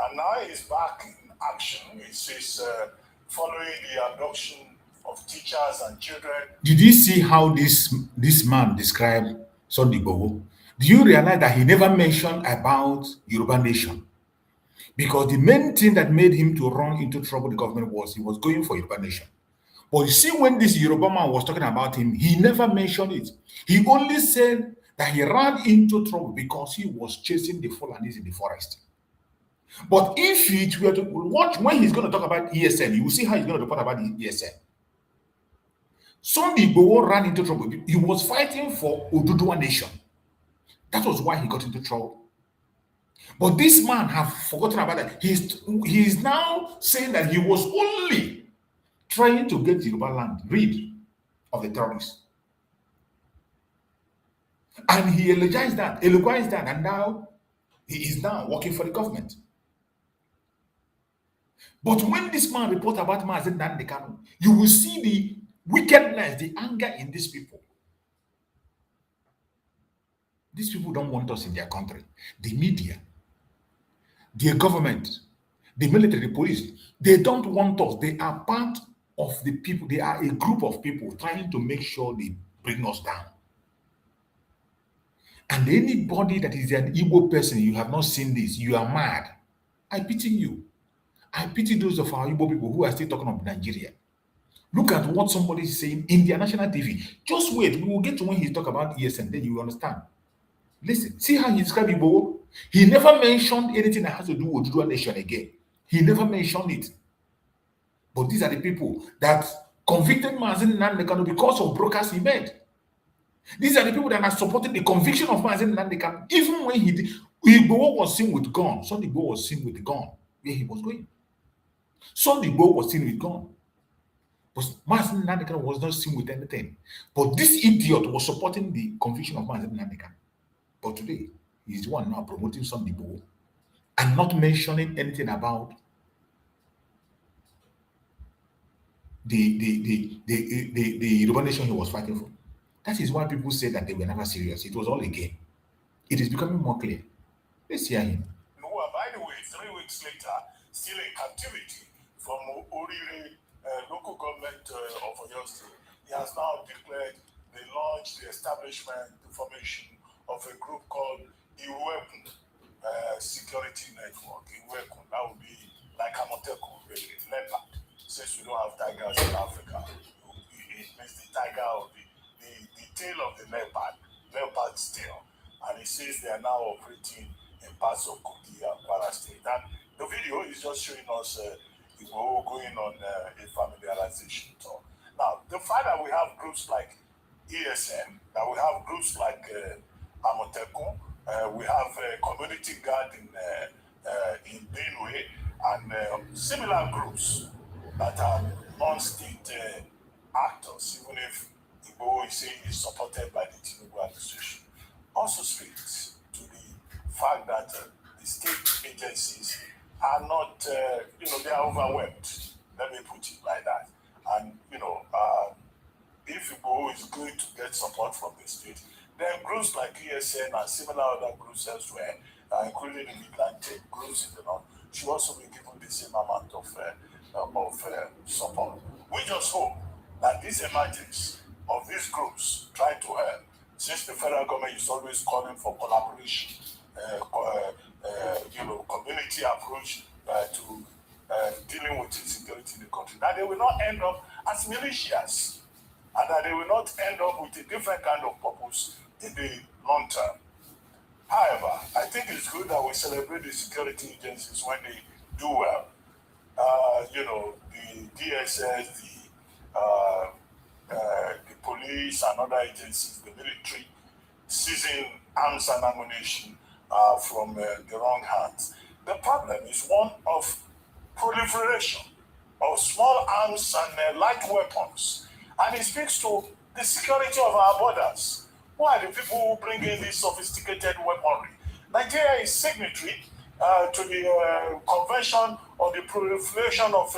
And now he's back in action. He says, following the abduction of teachers and children. Did you see how this man described Sunday Igboho? Do you realize that he never mentioned about Yoruba nation? Because the main thing that made him to run into trouble with the government was he was going for Yoruba nation. But you see, when this Yoruba man was talking about him, he never mentioned it. He only said that he ran into trouble because he was chasing the Fulanis in the forest. But if you were to watch when he's going to talk about ESN, you will see how he's going to report about the ESN. Sunday Igboho ran into trouble. He was fighting for Oduduwa nation. That was why he got into trouble. But this man have forgotten about that. He's now saying that he was only trying to get Yoruba land rid of the terrorists. And he eulogized that, and now he is now working for the government. But when this man reports about Mazi Nnamdi Kanu, you will see the wickedness, the anger in these people. These people don't want us in their country. The media, their government, the military, the police, they don't want us. They are part of the people. They are a group of people trying to make sure they bring us down. And anybody that is an Igbo person, you have not seen this, you are mad. I pity you. I pity those of our Igbo people who are still talking of Nigeria. Look at what somebody is saying in their national TV. Just wait, we will get to when he talk about ESN, then you will understand. Listen, see how he described Igbo. He never mentioned anything that has to do with Oduduwa nation again. He never mentioned it. But these are the people that convicted Mazi Nnamdi Kanu because of brokers he made. These are the people that are supporting the conviction of Mazi Nnamdi Kanu. Even when Igbo was seen with gun, Sunday Igbo was seen with the gun where he was going. Sunday Igbo was seen with gun. But Mazi Nnamdi Kanu was not seen with anything. But this idiot was supporting the conviction of Mazi Nnamdi Kanu. But today, he's the one now promoting Sunday Igbo and not mentioning anything about the Yoruba nation he was fighting for. That is why people say that they were never serious. It was all a game. It is becoming more clear. Let's hear him. Noah, by the way, 3 weeks later, still in captivity from Orire local government of Oyo State, he has now declared they launched the establishment, the formation of a group called Iwekun Security Network. Iwekun, that would be like Amotekun, really, leopard. Since we don't have tigers in Africa, it means the tiger of the tail of the leopard's tail. And it says they are now operating in parts of Kogi and Kwara State. And the video is just showing us Igbo going on a familiarization tour. Now, the fact that we have groups like ESN, that we have groups like Amotekun, we have a community guard in Benue, and similar groups that are non-state actors, even if Igbo is saying is supported by the Tinubu administration, also speaks to the fact that the state agencies are not, they are overwhelmed. Let me put it like that. And, if Igbo is going to get support from the state, then groups like ESN and similar other groups elsewhere, including the Midland groups in the north, should also be given the same amount of support. We just hope that this emergence of these groups try to help, since the federal government is always calling for collaboration, community approach to dealing with insecurity in the country, that they will not end up as militias, and that they will not end up with a different kind of purpose in the long term. However, I think it's good that we celebrate the security agencies when they do well. The DSS, the police and other agencies, the military, seizing arms and ammunition from the wrong hands. The problem is one of proliferation of small arms and light weapons. And it speaks to the security of our borders. Who are the people who bring in this sophisticated weaponry? Nigeria is signatory to the Convention on the Proliferation of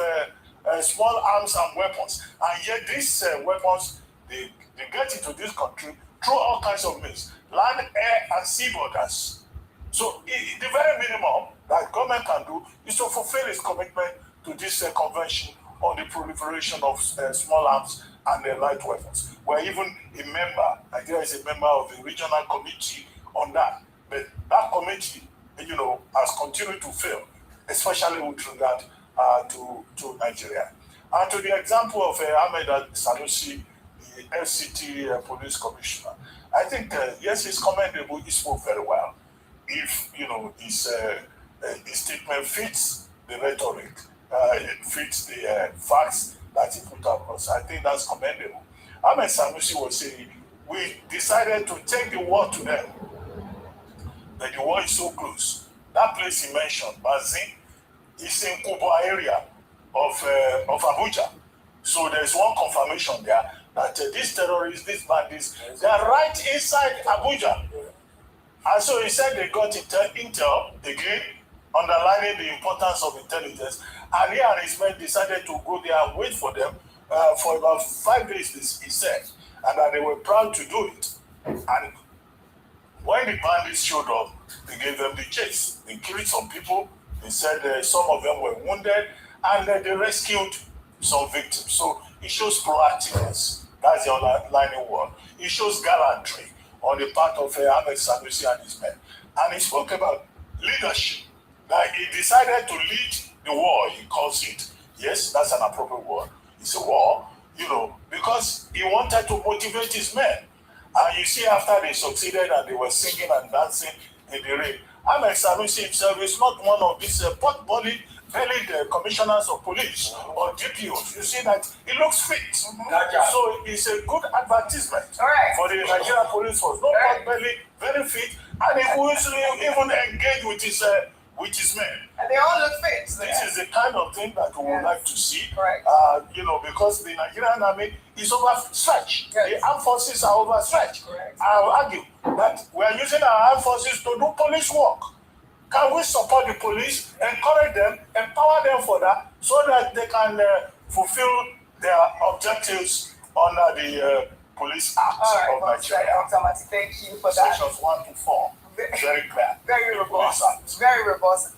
Small Arms and Weapons. And yet these weapons, they get into this country through all kinds of means, land, air, and sea borders. So the very minimum that government can do is to fulfill its commitment to this convention on the proliferation of small arms and light weapons. We're even a member, Nigeria is a member of the regional committee on that. But that committee, has continued to fail, especially with regard to Nigeria. And to the example of Ahmed Sanusi, the FCT police commissioner, I think, yes, he's commendable, he spoke very well. If, his statement fits the rhetoric, it fits the facts that he put across, I think that's commendable. Ahmed Sanusi was saying, we decided to take the war to them, but the war is so close. That place he mentioned, Mazi, is in Kubo area of Abuja. So there's one confirmation there that these terrorists, these bandits, they are right inside Abuja. And so he said they got intel, again, underlining the importance of intelligence. And he and his men decided to go there and wait for them for about 5 days, he said, and that they were proud to do it. And when the bandits showed up, they gave them the chase. They killed some people. They said some of them were wounded, and they rescued some victims. So it shows proactiveness. That's the underlining word. It shows gallantry on the part of Ahmed Sanusi and his men. And he spoke about leadership. That he decided to lead the war, he calls it. Yes, that's an appropriate word. It's a war, because he wanted to motivate his men. And you see, after they succeeded and they were singing and dancing in the rain, Ahmed Sanusi himself is not one of these pot-bellied commissioners of police or DPOs. You see that he looks fit. So it's a good advertisement for the Nigerian police force. No pot-bellied, very fit, and he will even engage with his men. And they all look fit. This is the kind of thing that we would like to see. Because the Nigerian army is overstretched. The armed forces are overstretched. I will argue that we are using our armed forces to do police work. Can we support the police, encourage them, empower them for that, so that they can fulfill their objectives under the Police Act of Nigeria? Thank you for that. Sections 1 to 4. Very clear. Very robust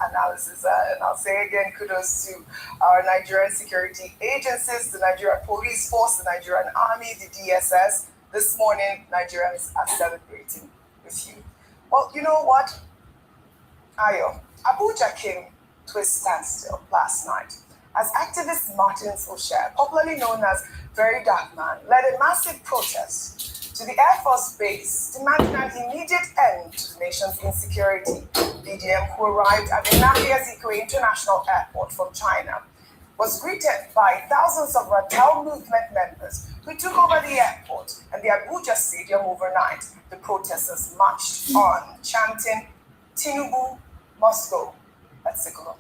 analysis. And I'll say again, kudos to our Nigerian security agencies, the Nigerian Police Force, the Nigerian Army, the DSS. This morning, Nigerians are celebrating with you. Well, you know what, Ayo, Abuja came to a standstill last night as activist Martin O'Shea, popularly known as Very Dark Man, led a massive protest to the Air Force Base, demanding an immediate end to the nation's insecurity. BDM, who arrived at the Nnamdi Kanu International Airport from China, was greeted by thousands of Ratel movement members who took over the airport and the Abuja Stadium overnight. The protesters marched on, chanting, "Tinubu must go." Let's take a look.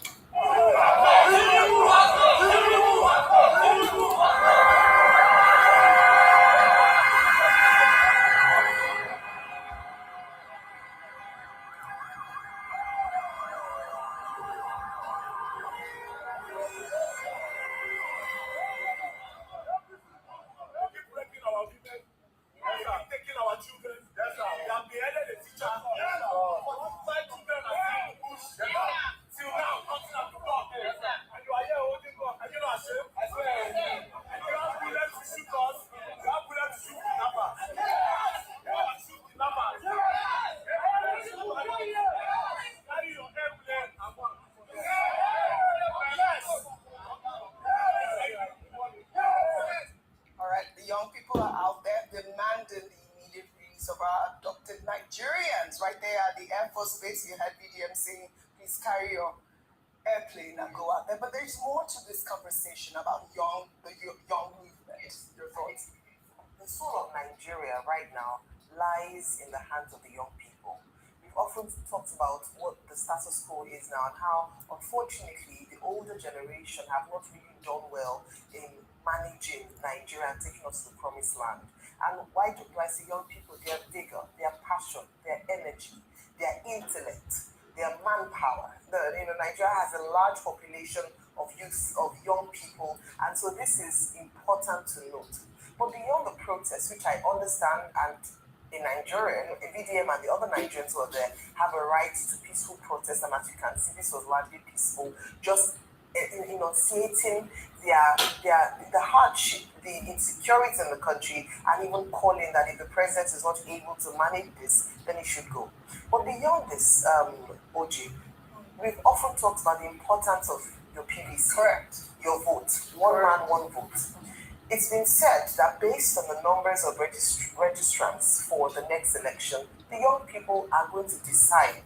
All right, the young people are out there demanding the immediate release of our abducted Nigerians. Right there at the Air Force Base, you had VDM saying, please carry your airplane and go out there. But there's more to this conversation about the young movement. Your thoughts? The soul of Nigeria right now lies in the hands of the young people. We've often talked about what the status quo is now and how, unfortunately, the older generation have not really done well in managing Nigeria and taking us to the promised land. And why do I say young people? Their vigor, their passion, their energy, their intellect, their manpower. Nigeria has a large population of youth, of young people, and so this is important to note. But beyond the protests, which I understand, and in Nigeria, VDM and the other Nigerians who are there have a right to peaceful protest, and as you can see, this was largely peaceful, just enunciating the hardship, the insecurity in the country, and even calling that if the president is not able to manage this, then he should go. But beyond this, OG, we've often talked about the importance of your PVC. Correct. Your vote. One man, one vote. It's been said that based on the numbers of registrants for the next election, the young people are going to decide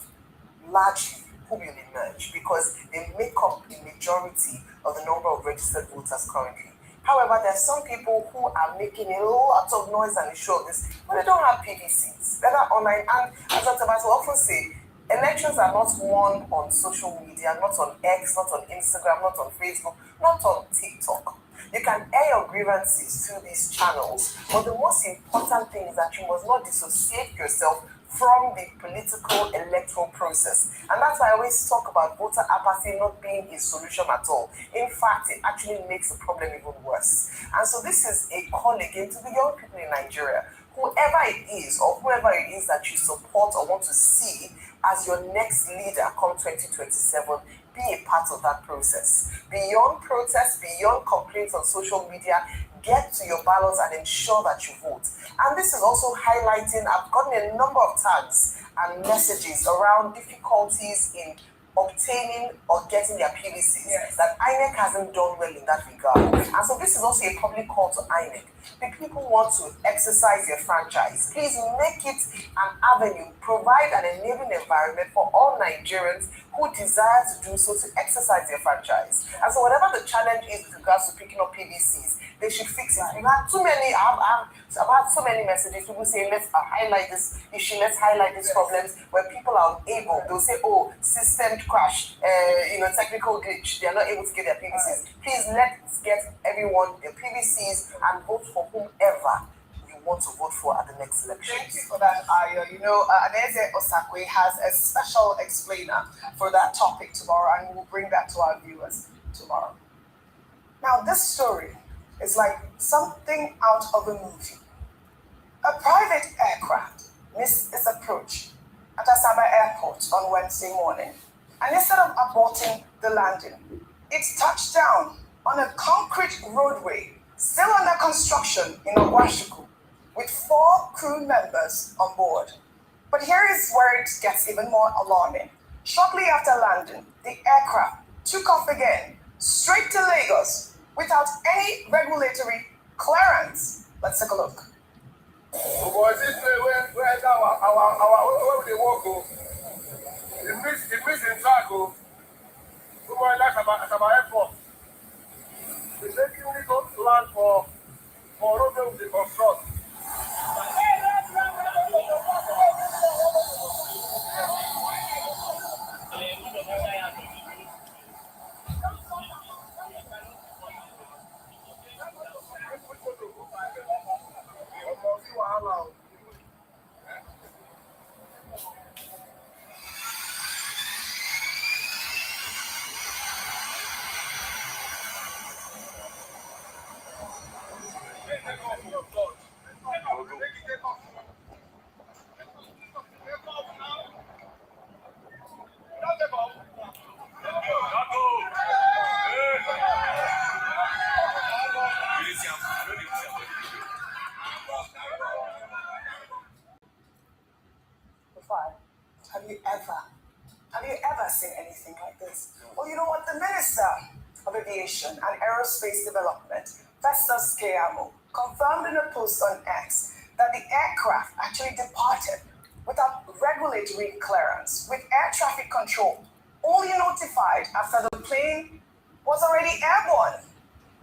largely who will emerge because they make up the majority of the number of registered voters currently. However, there are some people who are making a lot of noise and a show of this, but they don't have PVCs. They're not online. And as Dr. Bato often say, elections are not won on social media, not on X, not on Instagram, not on Facebook, not on TikTok. You can air your grievances through these channels, but the most important thing is that you must not dissociate yourself from the political electoral process. And that's why I always talk about voter apathy not being a solution at all. In fact, it actually makes the problem even worse. And so this is a call again to the young people in Nigeria. Whoever it is or whoever it is that you support or want to see as your next leader come 2027, be a part of that process. Beyond protests, beyond complaints on social media, get to your ballots and ensure that you vote. And this is also highlighting, I've gotten a number of tags and messages around difficulties in obtaining or getting their PVCs, that INEC hasn't done well in that regard. And so this is also a public call to INEC. The people want to exercise their franchise. Please make it an avenue, provide an enabling environment for all Nigerians who desire to do so to exercise their franchise. And so whatever the challenge is with regards to picking up PVCs, they should fix it. We've had too many, I've had so many messages, people saying, let's highlight this issue, let's highlight these problems, where people are unable. They'll say, oh, system crash, technical glitch, they're not able to get their PVCs. Please let's get everyone their PVCs and vote for whomever you want to vote for at the next election. Thank you for that, Ayo. Aneze Osakwe has a special explainer for that topic tomorrow, and we'll bring that to our viewers tomorrow. Now, this story is like something out of a movie. A private aircraft missed its approach at Asaba Airport on Wednesday morning, and instead of aborting the landing, it touched down on a concrete roadway still under construction in Ogwashuku, with 4 crew members on board. But here is where it gets even more alarming. Shortly after landing, the aircraft took off again, straight to Lagos, without any regulatory clearance. Let's take a look. Boy, this way where our they walk go. It miss in track go. Boy, that's about airport. The lady only go to land for road with the construct. anything like this. Well, you know what? The Minister of Aviation and Aerospace Development, Festus Keyamo, confirmed in a post on X that the aircraft actually departed without regulatory clearance, with air traffic control only notified after the plane was already airborne.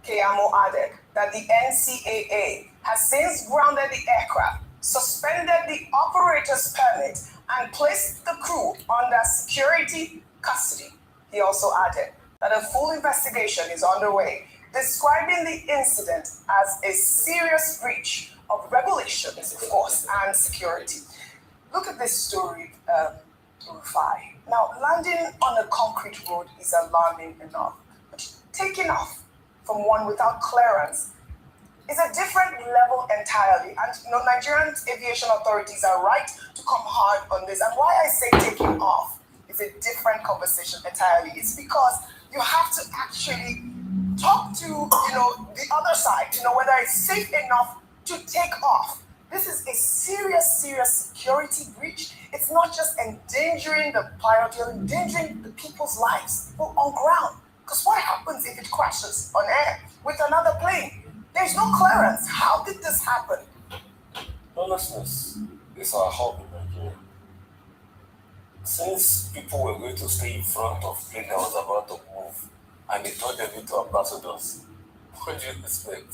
Keyamo added that the NCAA has since grounded the aircraft, suspended the operator's permit, and placed the crew under security custody. He also added that a full investigation is underway, describing the incident as a serious breach of regulations, of course, and security. Look at this story, Rufai. Now, landing on a concrete road is alarming enough, but taking off from one without clearance is a different level entirely. And Nigerian aviation authorities are right to come hard on this. And why I say taking off is a different conversation entirely is because you have to actually talk to the other side to know whether it's safe enough to take off. This is a serious security breach. It's not just endangering the pilot, you're endangering the people's lives, people on ground. Because what happens if it crashes on air with another plane? There's no clearance. How did this happen? Lawlessness is our hobby in Nigeria. Since people were going to stay in front of the plane that was about to move, and they turned them into ambassadors, what do you expect?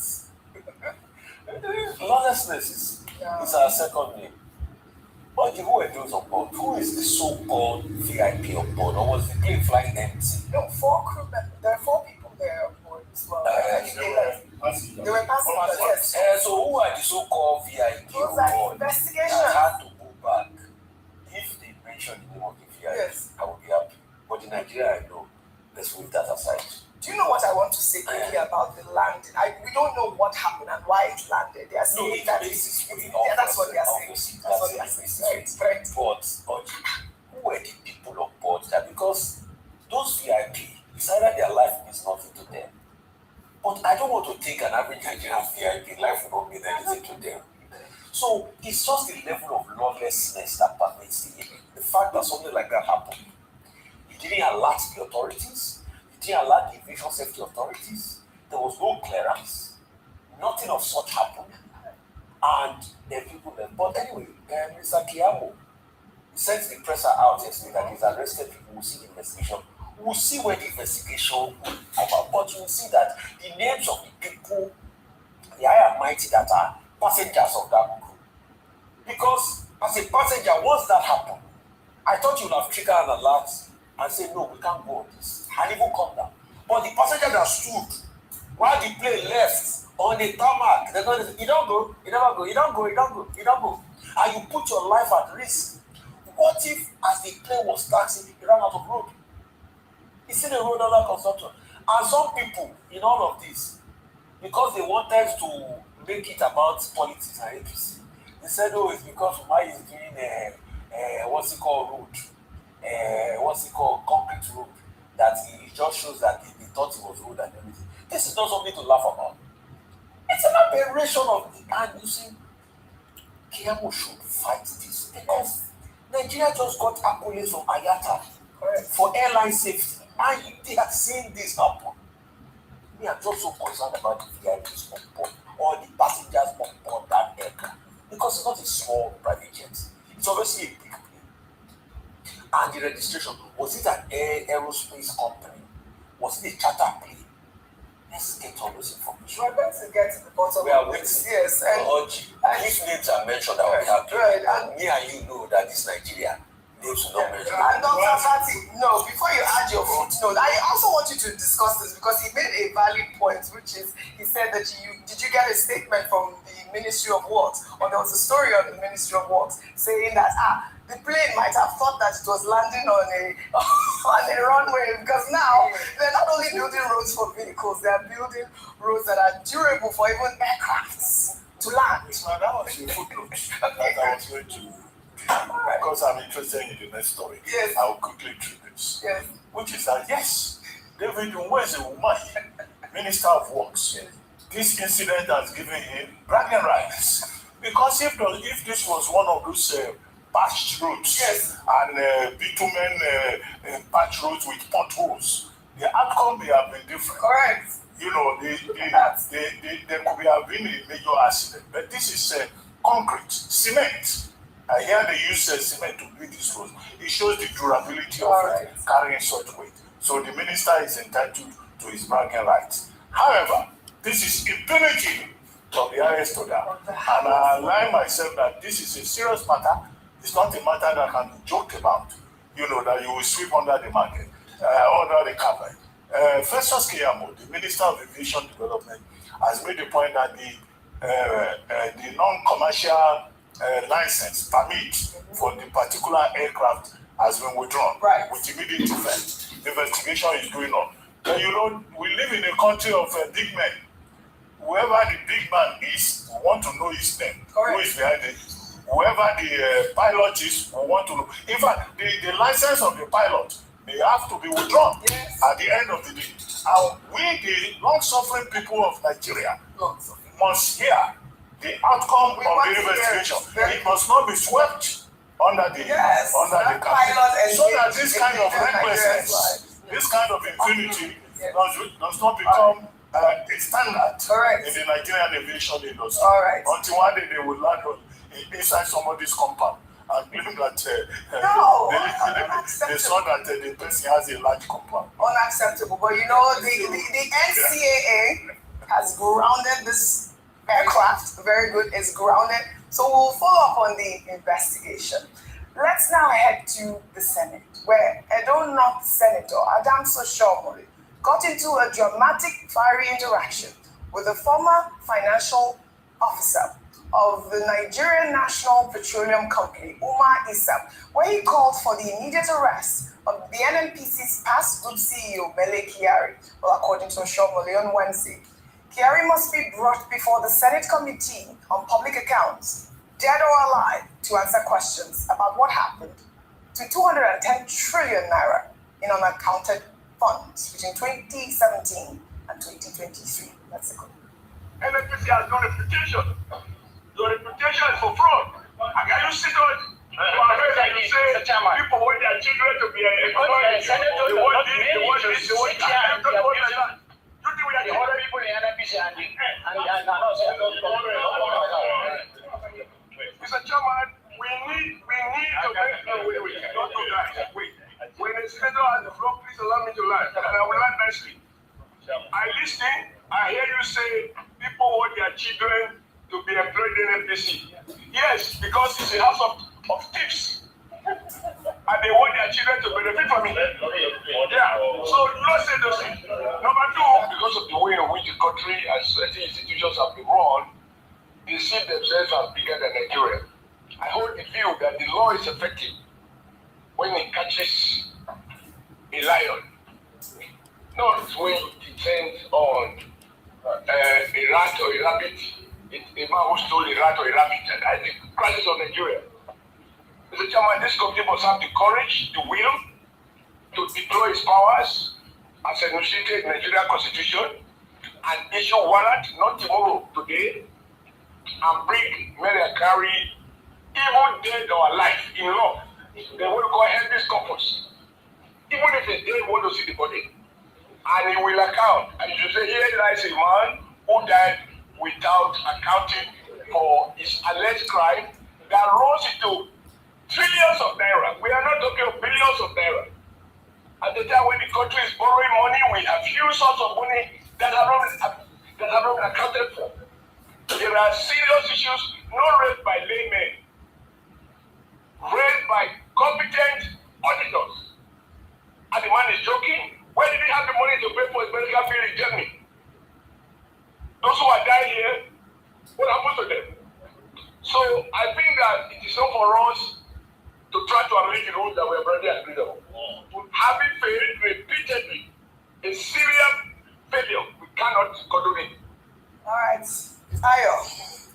Lawlessness is our second name. But who were those on board? Who is the so-called VIP on board? Or was the plane flying empty? No, 4 crew members. There are 4 people there on board as well. They were passengers, yes. So who are the so-called VIP on board? Investigation. I had to go back. If they mention the name of the VIP, yes, I would be happy. But in Nigeria, I know. Let's leave that aside. Do you know what I want to say quickly about the landing? We don't know what happened and why it landed. They are saying that that's what they are saying. That's what they are saying. Right. But who were the people on board there? Because those VIP, it's either their life means nothing to them. But I don't want to think an average Nigerian VIP life will not mean anything to them. So it's just the level of lawlessness that permeates the fact that something like that happened. You didn't alert the authorities. You didn't alert the aviation safety authorities. There was no clearance. Nothing of such happened. And then people left. But anyway, Mr. Keyamo sent the presser out yesterday that he's arrested people. We'll see the investigation. We'll see where the investigation will come about. But you will see that the names of the people, the high and mighty that are passengers of that crew. Because as a passenger, once that happened, I thought you would have triggered an alert and say, no, we can't go on this, and even come down. But the passenger that stood while the plane left on the tarmac, they're going to say, you don't go, you never go, you don't go, you don't go, you don't go. And you put your life at risk. What if, as the plane was taxiing, you ran out of road? It's in a road under construction. And some people in all of this, because they wanted to make it about politics and APC, they said, oh, it's because Umar is doing what's it called, road. What's it called, concrete road, that it just shows that they thought it was road and everything. This is not something to laugh about. It's an aberration of the, and you see, Keyamo should fight this because Nigeria just got accolades from Ayata for airline safety, and they are seeing this happen. We are just so concerned about the VIPs on board or the passengers on board that aircraft because it's not a small private jet. It's obviously a big plane. And the registration, was it an aerospace company? Was it a charter plane? Let's get all those information. We're going to get to the bottom. We are waiting. Yes. And if names are mentioned, I will be happy. Right. And me and you know that this Nigeria, names will not mention. And Dr. Fati, no, before you add your footnote, I also want you to discuss this because he made a valid point, which is he said that did you get a statement from the Ministry of Works, or there was a story on the Ministry of Works saying that the plane might have thought that it was landing on a runway, because now they're not only building roads for vehicles, they're building roads that are durable for even aircrafts to land. That was your footnote that I was going to, because I'm interested in the next story. Yes. I'll quickly treat this. Yes. Which is that, yes, David Nweze, Minister of Works, this incident has given him bragging rights. Because if this was one of those patched roads and bitumen patched roads with potholes. The outcome may have been different. Correct. You know, there could have been a major accident, but this is concrete, cement. I hear they use cement to build these roads. It shows the durability of carrying such weight. So the minister is entitled to his bragging rights. However, this is impunity from the highest order. And I align myself that this is a serious matter. It's not a matter that can be joked about. You know, that you will sweep under the market, under the carpet. Festus Keyamo, the Minister of Aviation Development, has made the point that the non-commercial license permit for the particular aircraft has been withdrawn with immediate effect. The investigation is going on. But you know, we live in a country of big men. Whoever the big man is, we want to know his name. Who is behind it? Whoever the pilot is, we want to know. In fact, the license of the pilot may have to be withdrawn at the end of the day. And we, the long-suffering people of Nigeria, must hear the outcome of the investigation. It must not be swept under the carpet. So that this kind of recklessness, this kind of impunity does not become a standard in the Nigerian aviation industry. Until one day they will land inside somebody's compound and claim that they saw that the person has a large compound. Unacceptable. But you know, the NCAA has grounded this aircraft. Very good. It's grounded. So we'll follow up on the investigation. Let's now head to the Senate, where Edo North Senator Adams Oshomole got into a dramatic, fiery interaction with the former financial officer of the Nigerian National Petroleum Company, Umar Issa, where he called for the immediate arrest of the NNPC's past group CEO, Mele Kyari. Well, according to Oshomole on Wednesday, Kyari must be brought before the Senate Committee on Public Accounts, dead or alive, to answer questions about what happened to 210 trillion naira in unaccounted funds between 2017 and 2023. That's a good. NNPC has no reputation. Your reputation is for fraud. And can you sit on people want their children to be employed? They want this, they want this, they want that. Don't want that. You think we are the other people in NNPC Mr. Chairman, we need to make don't do that. Wait. When the senator has the floor, please allow me to lie. And I will lie nicely. I listen, I hear you say people want their children to be employed in NPC. Yes, because it's a house of thieves. And they want their children to benefit from it. Yeah, so do not say those things. Number two, because of the way in which the country and certain institutions have been run, they see themselves as bigger than Nigeria. I hold the view that the law is effective when it catches a lion. Not when it descends on a rat or a rabbit. A man who stole a rat or a rabbit. And I think the crisis of Nigeria. Mr. Chairman, this committee must have the courage, the will to deploy its powers as enunciated in the Nigerian Constitution and issue warrant, not tomorrow, today, and bring Mele Kyari, even dead or alive, in law. They will call habeas corpus. Even if he's dead, we want to see the body. And he will account. And you should say, here lies a man who died without accounting for his alleged crime that rose into trillions of naira. We are not talking of billions of naira. At the time when the country is borrowing money, we have few sorts of money that have not been accounted for. There are serious issues not raised by laymen, raised by competent auditors. And the man is joking. Where did he have the money to pay for his medical bill in Germany? Those who are dying here, what happened to them? So I think that it is not for us to try to amend the rules that we have already agreed on. Having failed repeatedly, a serious failure, we cannot condone it. All right. Ayo,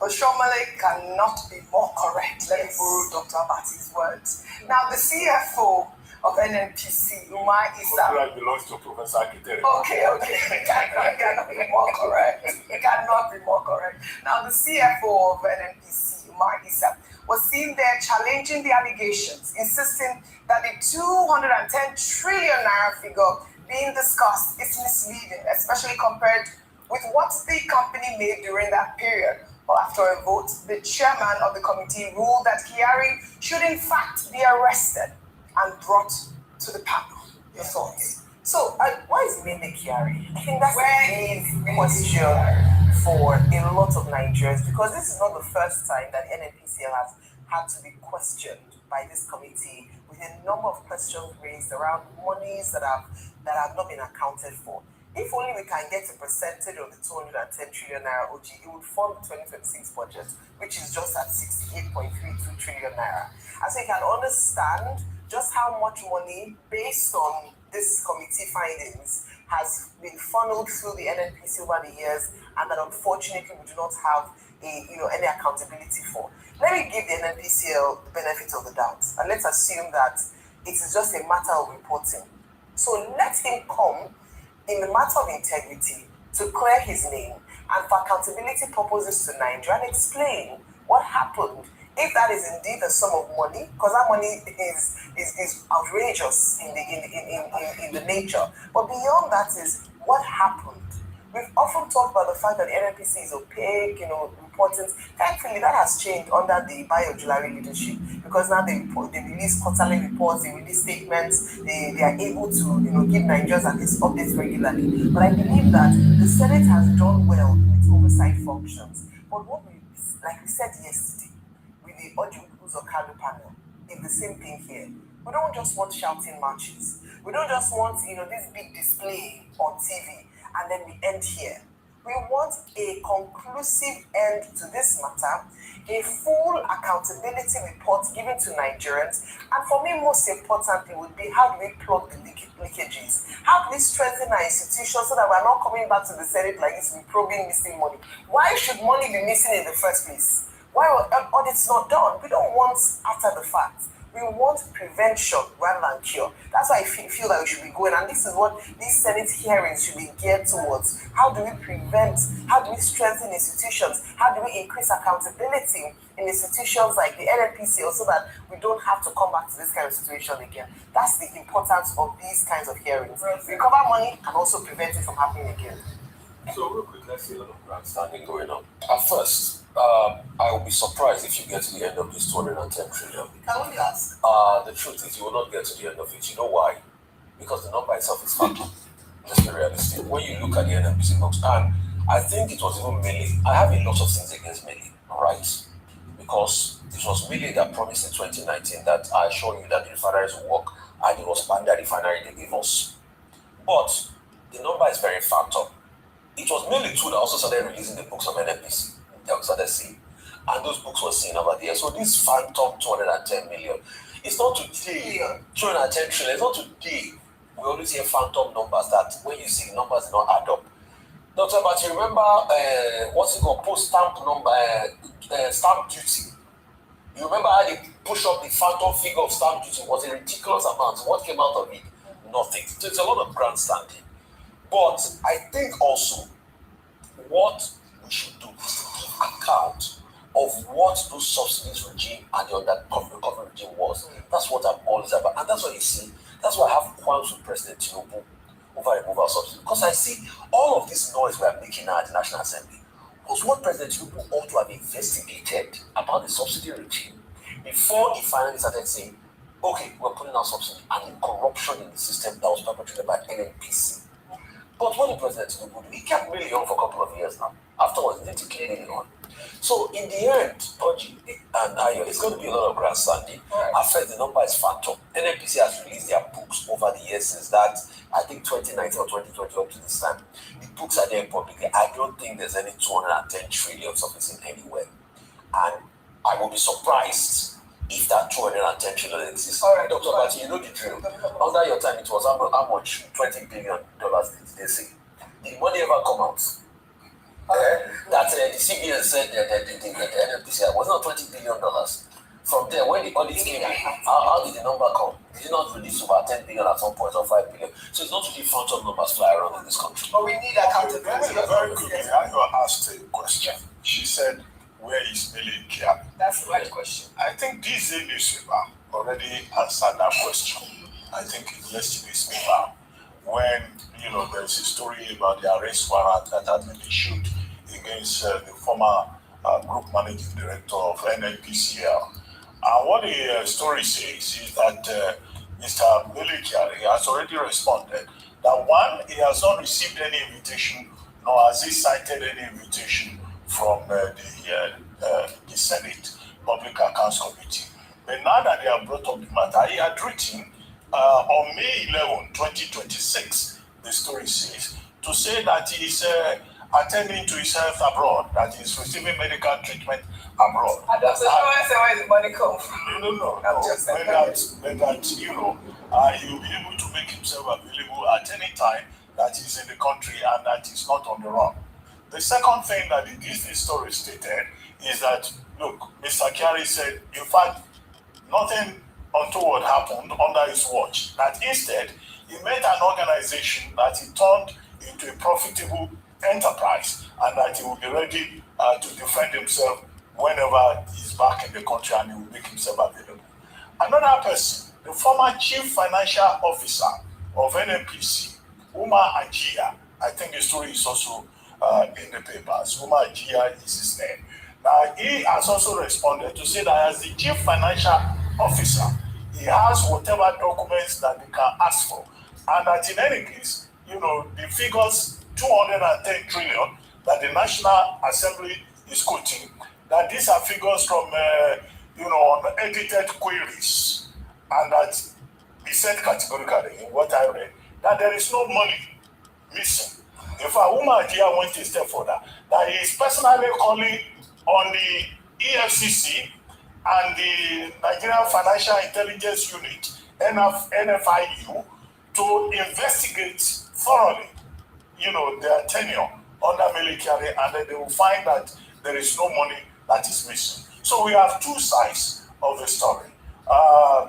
Oshomole cannot be more correct. Let me borrow Dr. Abati's words. Now, the CFO of NNPC, Umar Issa. That belongs to Professor Akitere. Okay. It cannot be more correct. It cannot be more correct. Now, the CFO of NNPC, Umar Issa, was seen there challenging the allegations, insisting that the 210 trillion naira figure being discussed is misleading, especially compared with what the company made during that period. Well, after a vote, the chairman of the committee ruled that Kyari should in fact be arrested and brought to the panel. Your thoughts? So, why is it mainly Kyari? I think that's the main question for a lot of Nigerians, because this is not the first time that NNPCL has had to be questioned by this committee with a number of questions raised around monies that have not been accounted for. If only we can get a percentage of the 210 trillion naira OG, it would fund the 2026 budget, which is just at 68.32 trillion naira. And so you can understand just how much money, based on this committee findings, has been funneled through the NNPC over the years, and that unfortunately we do not have any accountability for. Let me give the NNPCL the benefit of the doubt, and let's assume that it is just a matter of reporting. So let him come in the matter of integrity to clear his name and for accountability purposes to Nigeria and explain what happened. If that is indeed a sum of money, because that money is outrageous in the nature, but beyond that is what happened. We've often talked about the fact that the NNPC is opaque, reporting. Thankfully, that has changed under the Bio-Julari leadership, because now they release quarterly reports, they release statements, they are able to give Nigerians at least updates regularly. But I believe that the Senate has done well in its oversight functions. But like we said yesterday, with the Kanu panel, it's the same thing here. We don't just want shouting matches. We don't just want this big display on TV and then we end here. We want a conclusive end to this matter, a full accountability report given to Nigerians, and for me, most importantly, would be how do we plug the leakages? How do we strengthen our institutions so that we're not coming back to the Senate like this, probing missing money? Why should money be missing in the first place? Why were audits not done? We don't want after the fact. We want prevention rather than cure. That's why I feel that we should be going. And this is what these Senate hearings should be geared towards. How do we prevent? How do we strengthen institutions? How do we increase accountability in institutions like the NNPC so that we don't have to come back to this kind of situation again? That's the importance of these kinds of hearings. Recover money and also prevent it from happening again. So real quick, let's see a lot of grandstanding going on. At first, I will be surprised if you get to the end of this 210 trillion. Can only ask. The truth is you will not get to the end of it. You know why? Because the number itself is factual. Let's be realistic. When you look at the NNPC books, and I think it was even Millie. I have a lot of things against Millie, right? Because it was Millie that promised in 2019 that I assure you that the refineries will work, and it was Panda refinery they gave us. But the number is very factual. It was Millie too that also started releasing the books of NNPC. That we started seeing. And those books were seen over there. So this phantom 210 million, it's not today. 210 trillion, it's not today. We always hear phantom numbers that when you see the numbers, they don't add up. Dr. But you remember what's it called? Post-stamp number, stamp duty. You remember how they push up the phantom figure of stamp duty? It was a ridiculous amount. What came out of it? Nothing. So it's a lot of grandstanding. But I think also what we should do is to give account of what those subsidies regime and the undercover regime was. That's what I'm always about. And that's what you see. That's why I have qualms with President Tinubu over removal of subsidies. Because I see all of this noise we are making now at the National Assembly was what President Tinubu ought to have investigated about the subsidy regime before he finally started saying, okay, we're putting out subsidy and the corruption in the system that was perpetrated by NNPC. But what did President Tinubu do? He kept really on for a couple of years now. Afterwards, he didn't keep really on. So in the end, Oji and Ayo, it's going to be a lot of grandstanding. At first, the number is phantom. NNPC has released their books over the years since that, I think 2019 or 2020 up to this time. The books are there publicly. I don't think there's any 210 trillion surfacing anywhere. And I will be surprised if that 210 trillion exists. All right, Dr. Bati, you know the drill. Under your time, it was how much? $20 billion, did they say? Did the money ever come out? That the CBN said that the NNPC was not $20 billion. From there, when the audit came, how did the number come? Did it not release about 10 billion at some point or 5 billion? So it's not really phantom numbers fly around in this country. But we need accountability. Very quickly, I got asked a question. She said, where is Millie Kyari? That's the right question. I think this newspaper already answered that question. I think in yesterday's paper, when there's a story about the arrest warrant that had been issued against the former group managing director of NNPCL. And what the story says is that Mr. Milikiari has already responded that one, he has not received any invitation, nor has he cited any invitation from the Senate Public Accounts Committee. But now that they have brought up the matter, he had written on May 11, 2026, the story says, to say that he is attending to his health abroad, that he is receiving medical treatment abroad. I don't know where the money comes from. No. I'm just saying that he will be able to make himself available at any time that he's in the country and that he's not on the run. The second thing that the Disney story stated is that, look, Mr. Kyari said, in fact, nothing untoward happened under his watch, that instead, he met an organization that he turned into a profitable enterprise and that he will be ready to defend himself whenever he's back in the country and he will make himself available. Another person, the former chief financial officer of NNPC, Umar Ajia, I think the story is also in the papers. Umar Ajia is his name. Now, he has also responded to say that as the chief financial officer, he has whatever documents that they can ask for. And that in any case, the figures 210 trillion that the National Assembly is quoting, that these are figures from, unedited queries. And that he said categorically, in what I read, that there is no money missing. In fact, Umar Ajia went a step further, that he is personally calling on the EFCC and the Nigerian Financial Intelligence Unit, NFIU, to investigate thoroughly, their tenure under Milikiari, and then they will find that there is no money that is missing. So we have two sides of the story.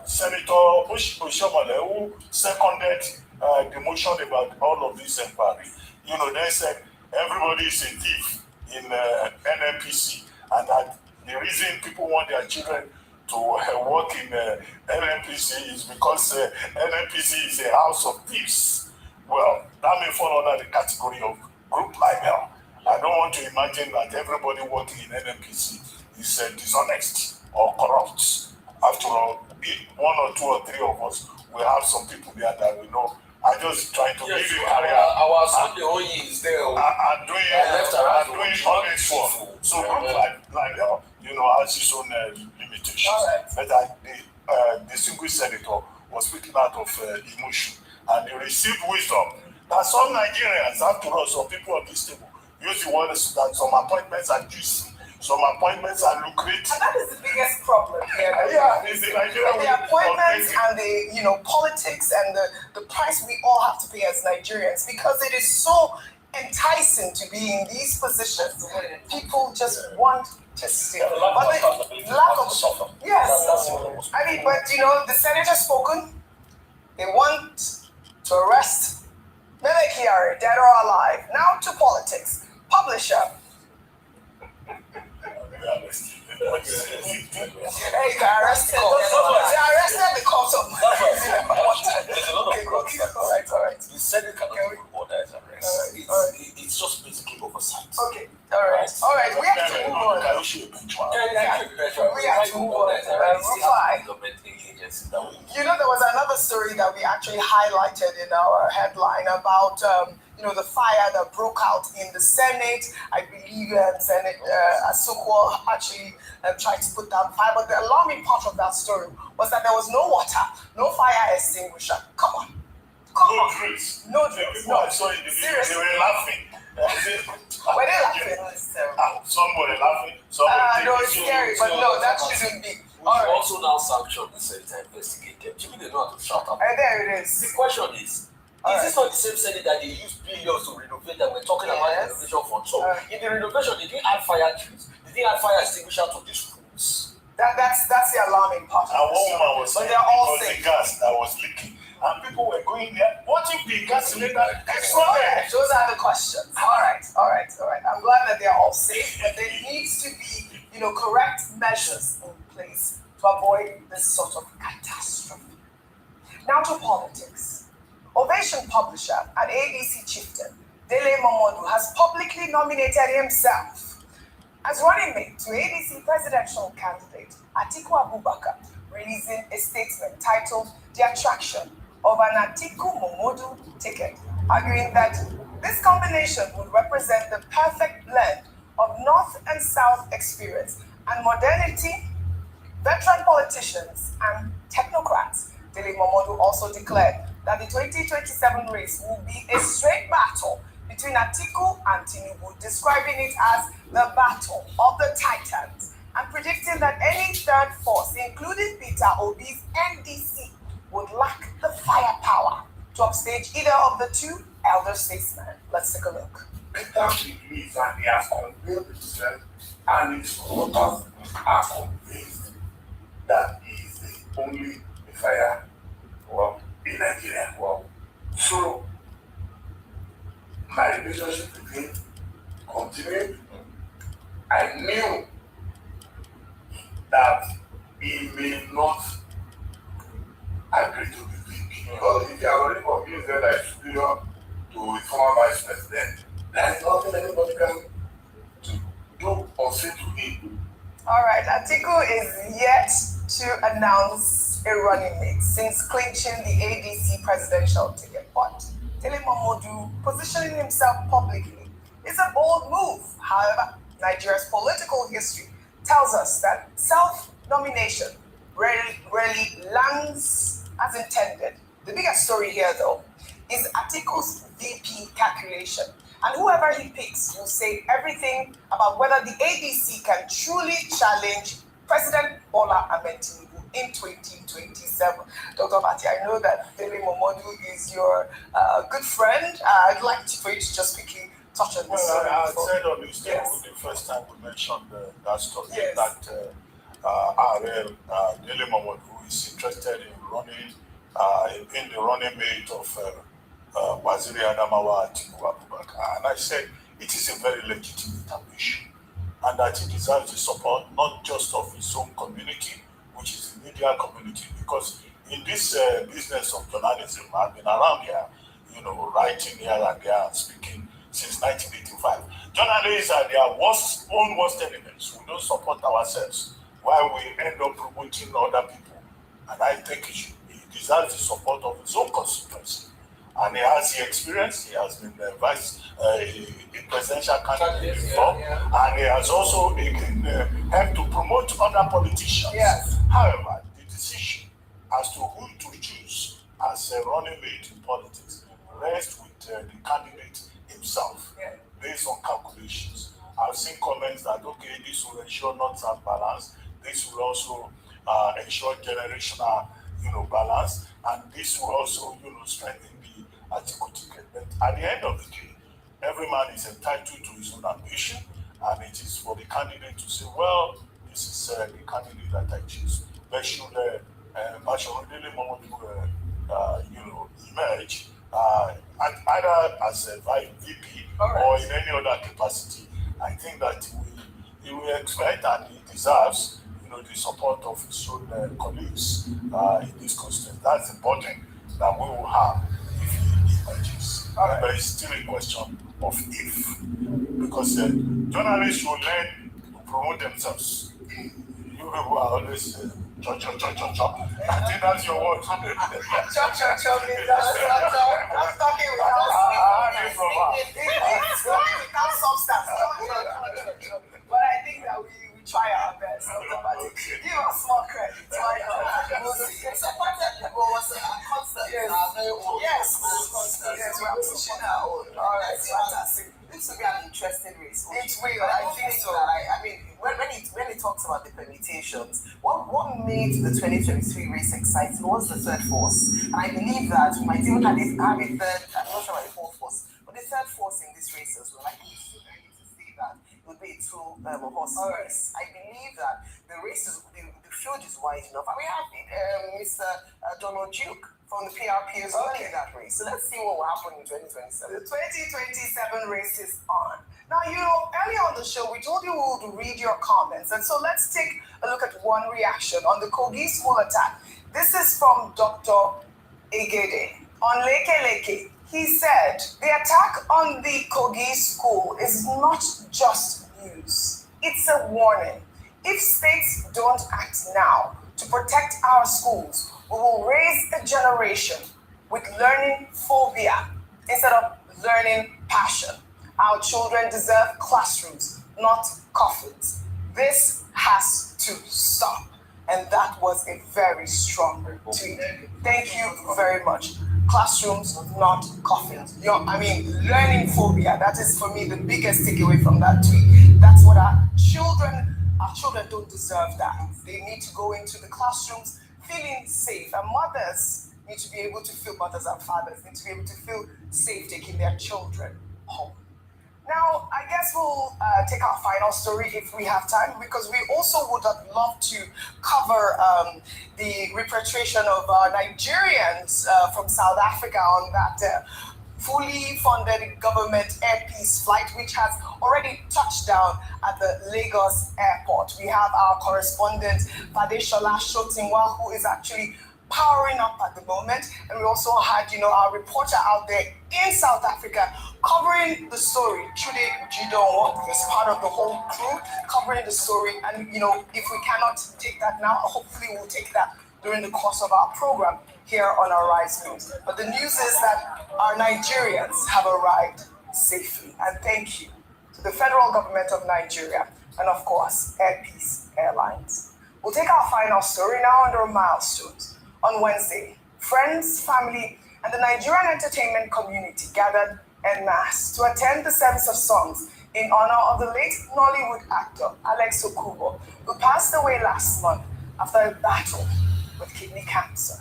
Senator Oshomole, who seconded the motion about all of this inquiry, they said everybody is a thief in NNPC, and that the reason people want their children to work in NNPC is because NNPC is a house of thieves. Well, that may fall under the category of group libel. I don't want to imagine that everybody working in NNPC is dishonest or corrupt. After all, one or two or three of us will have some people there that we know are just trying to live a career. Our Sunday OE is there. I'm doing honest work. So group libel, has its own limitations. But the single senator was speaking out of emotion, and he received wisdom that some Nigerians, after all, some people on this table, use the word that some appointments are juicy, some appointments are lucrative. And that is the biggest problem here. It's the Nigerian the appointments and the politics and the price we all have to pay as Nigerians, because it is so enticing to be in these positions. People just want to steal. But the lack of yes. I mean, but the Senate has spoken. They want to arrest Milikiari, dead or alive. Now to politics. Publisher. Hey, they arrested the cops of All right. The Senate cannot order his arrest. It's just basically oversight. Okay. All right. We have to move on. We have to move on. Reply. There was another story that we actually highlighted in our headline about the fire that broke out in the Senate. I believe Senate Asokwo actually tried to put down fire, but the alarming part of that story was that there was no water, no fire extinguisher. Come on. No drinks. Seriously. They were laughing. Were they laughing? Some were laughing. No, it's scary, but no, that shouldn't be. We also now sanction the Senate and investigate them. Jimmy, they know how to shut up. And there it is. The question is this not the same Senate that they use billions to renovate that we're talking about the renovation fund? So in the renovation, they didn't add fire trees, they didn't add fire extinguisher to these rooms. That's the alarming part. And one woman was saying they're all because safe. the gas that was leaking, and people were going there. What if the gas cylinder exploded? Those are the questions. All right. I'm glad that they're all safe, but there needs to be, correct measures in place to avoid this sort of catastrophe. Now to politics. Ovation publisher and ADC chieftain Dele Momodu has publicly nominated himself as running mate to ADC presidential candidate Atiku Abubakar, releasing a statement titled "The Attraction of an Atiku Momodu Ticket," arguing that this combination would represent the perfect blend of North and South experience and modernity, veteran politicians and technocrats. Dele Momodu also declared that the 2027 race will be a straight battle between Atiku and Tinubu, describing it as the battle of the titans, and predicting that any third force, including Peter Obi's NDC, would lack the firepower to upstage either of the two elder statesmen. Let's take a look. Peter believes that he has convinced himself and his voters are convinced that he is the only Messiah in Nigeria. So, my relationship with him continued. I knew that he may not agree to be big. Because if you are already convinced that I is superior to his former vice president, there is nothing anybody can do or say to him. All right, Atiku is yet to announce a running mate since clinching the ADC presidential ticket. But Dele Momodu positioning himself publicly is a bold move. However, Nigeria's political history tells us that self-nomination rarely lands as intended. The bigger story here, though, is Atiku's VP calculation. And whoever he picks will say everything about whether the ADC can truly challenge President Bola Ahmed Tinubu in 2027. Dr. Bati, I know that Dele Momodu is your good friend. I'd like for you to just quickly touch on this story. I said on this the first time we mentioned that story, that Dele Momodu is interested in running, in the running mate of Waziri Adamawa Atiku Abubakar. And I said it is a very legitimate ambition and that he deserves the support not just of his own community, which is the media community, because in this business of journalism, I've been around here, writing here and there and speaking since 1985. Journalists are their own worst enemies. We don't support ourselves while we end up promoting other people. And I think he deserves the support of his own constituency. And he has the experience. He has been a presidential candidate before, and he has also helped to promote other politicians. Yes. However, the decision as to who to choose as a running mate in politics rests with the candidate himself, based on calculations. I've seen comments that this will ensure not and balance. This will also ensure generational, balance, and this will also, strengthen the Atiku ticket. But at the end of the day, every man is entitled to his own ambition, and it is for the candidate to say, well, this is the candidate that I choose. But should Dele Momodu, emerge either as a VP or in any other capacity, I think that he will expect and he deserves, the support of his own colleagues in this context. That's important that we will have if he emerges. But it's still a question of if, because journalists will learn to promote themselves. You people are always chop. I think that's your word. Chop means that's talking without substance. But I think that we try our best. Give us more credit. It's supported people was a concert. Yes, we are pushing our own. All right, fantastic. This will be an interesting race. It will, I think so. I mean, when it talks about the permutations, what made the 2023 race exciting was the third force. And I believe that we might even have a third, I'm not sure about the fourth force, but the third force in this race as well. I think it's so very to see that it would be a two-horse race. I believe that the race is, the field is wide enough. And we have Mr. Donald Duke from the PRP as well in that race. So let's see what will happen in 2027. The 2027 race is on. Now, earlier on the show, we told you we would read your comments. And so let's take a look at one reaction on the Kogi school attack. This is from Dr. Egede on Leke Leke. He said, the attack on the Kogi school is not just news. It's a warning. If states don't act now to protect our schools, we will raise a generation with learning phobia instead of learning passion. Our children deserve classrooms, not coffins. This has to stop. And that was a very strong tweet. Thank you very much. Classrooms, not coffins. Learning phobia. That is for me the biggest takeaway from that tweet. That's what our children don't deserve that. They need to go into the classrooms feeling safe. And mothers need to be able to feel, mothers and fathers need to be able to feel safe taking their children home. Now, I guess we'll take our final story if we have time, because we also would have loved to cover the repatriation of Nigerians from South Africa on that fully funded government Air Peace flight, which has already touched down at the Lagos airport. We have our correspondent, Badeshola Shotinwa, who is actually powering up at the moment. And we also had, our reporter out there in South Africa covering the story. Chude Jidon is part of the whole crew covering the story. And, if we cannot take that now, hopefully we'll take that during the course of our program here on our Rise News. But the news is that our Nigerians have arrived safely. And thank you to the federal government of Nigeria and, of course, Air Peace Airlines. We'll take our final story now under milestones. On Wednesday, friends, family, and the Nigerian entertainment community gathered en masse to attend the service of songs in honor of the late Nollywood actor Alex Okubo, who passed away last month after a battle with kidney cancer.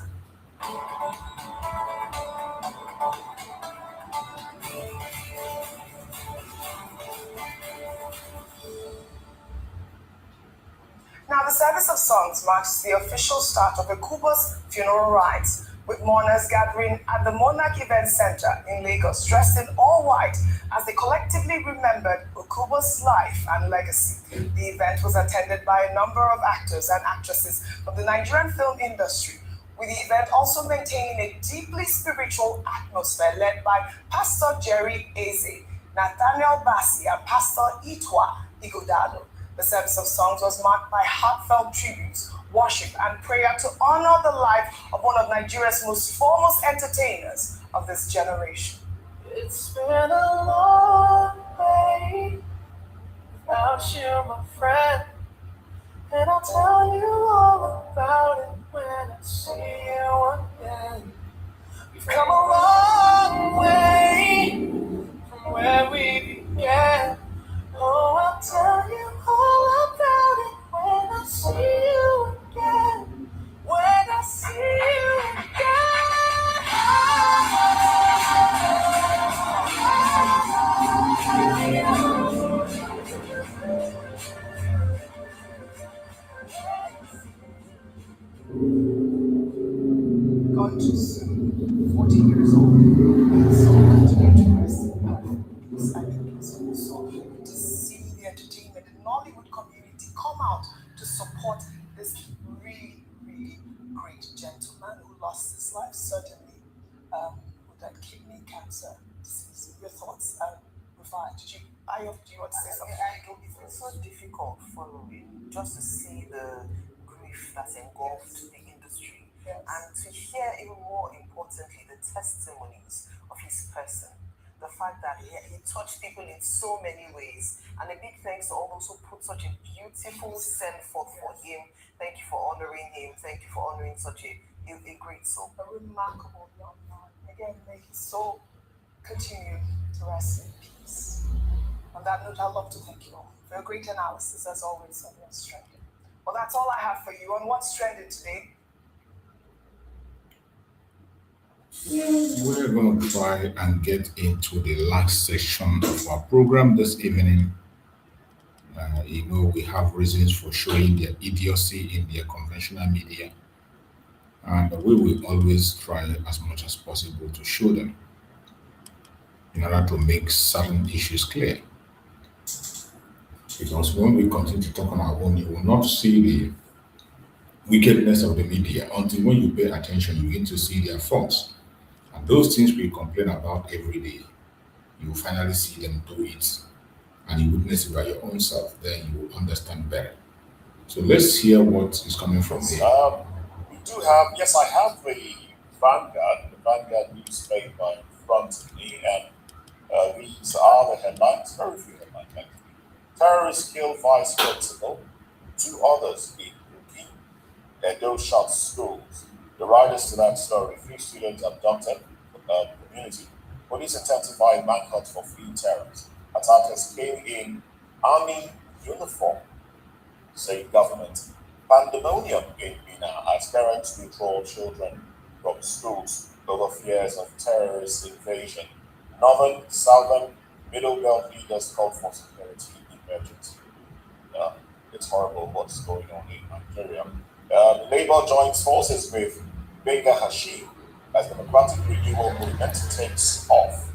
Now, the service of songs marks the official start of Okubo's funeral rites, with mourners gathering at the Monarch Event Center in Lagos, dressed in all white, as they collectively remembered Okubo's life and legacy. The event was attended by a number of actors and actresses from the Nigerian film industry, with the event also maintaining a deeply spiritual atmosphere led by Pastor Jerry Eze, Nathaniel Bassi, and Pastor Itwa Igodalo. The service of songs was marked by heartfelt tributes, worship, and prayer to honor the life of one of Nigeria's most foremost entertainers of this generation. It's been a long way without you, my friend, and I'll tell you all about it when I see you again. We've come a long way from where we began. Oh, I'll tell you all about it when I see you again. When I see you Gone too soon, 40 years old, and so continued to rest in peace. I think it's also good to see the entertainment and Nollywood community come out to support this really, really great gentleman who lost his life suddenly with that kidney cancer disease. Your thoughts, Rufai? Do you want to say something? It's so difficult following, just to see the grief that's engulfed the industry, and to hear, even more importantly, the testimonies of his person. The fact that he touched people in so many ways. And a big thanks to all those who put such a beautiful send forth for him. Thank you for honoring him. Thank you for honoring such a great soul. A remarkable young man. Again, may his soul continue to rest in peace. On that note, I'd love to thank you all for a great analysis, as always, on What's Trending. Well, that's all I have for you on What's Trending today. We're going to try and get into the last section of our program this evening. We have reasons for showing their idiocy in their conventional media, and we will always try as much as possible to show them in order to make certain issues clear. Because when we continue to talk on our own, you will not see the wickedness of the media until when you pay attention, you begin to see their faults. And those things we complain about every day, you will finally see them do it. And you witness it by your own self, then you will understand better. So let's hear what is coming from here. We do have, yes, I have the Vanguard newspaper in front of me, and these are the headlines, very few headlines actually. Terrorists kill vice principal, 2 others in Kogi, Edo shuts schools. The riders to that story, 3 students abducted, community. Police intensify manhunt for fleeing terrorists. Attackers came in army uniform, say government. Pandemonium in Mina as parents withdraw children from schools over fears of terrorist invasion. Northern, southern, middle belt leaders call for security emergency. It's horrible what's going on in Nigeria. Labour joins forces with Benga Hashim as democratic renewal movement takes off.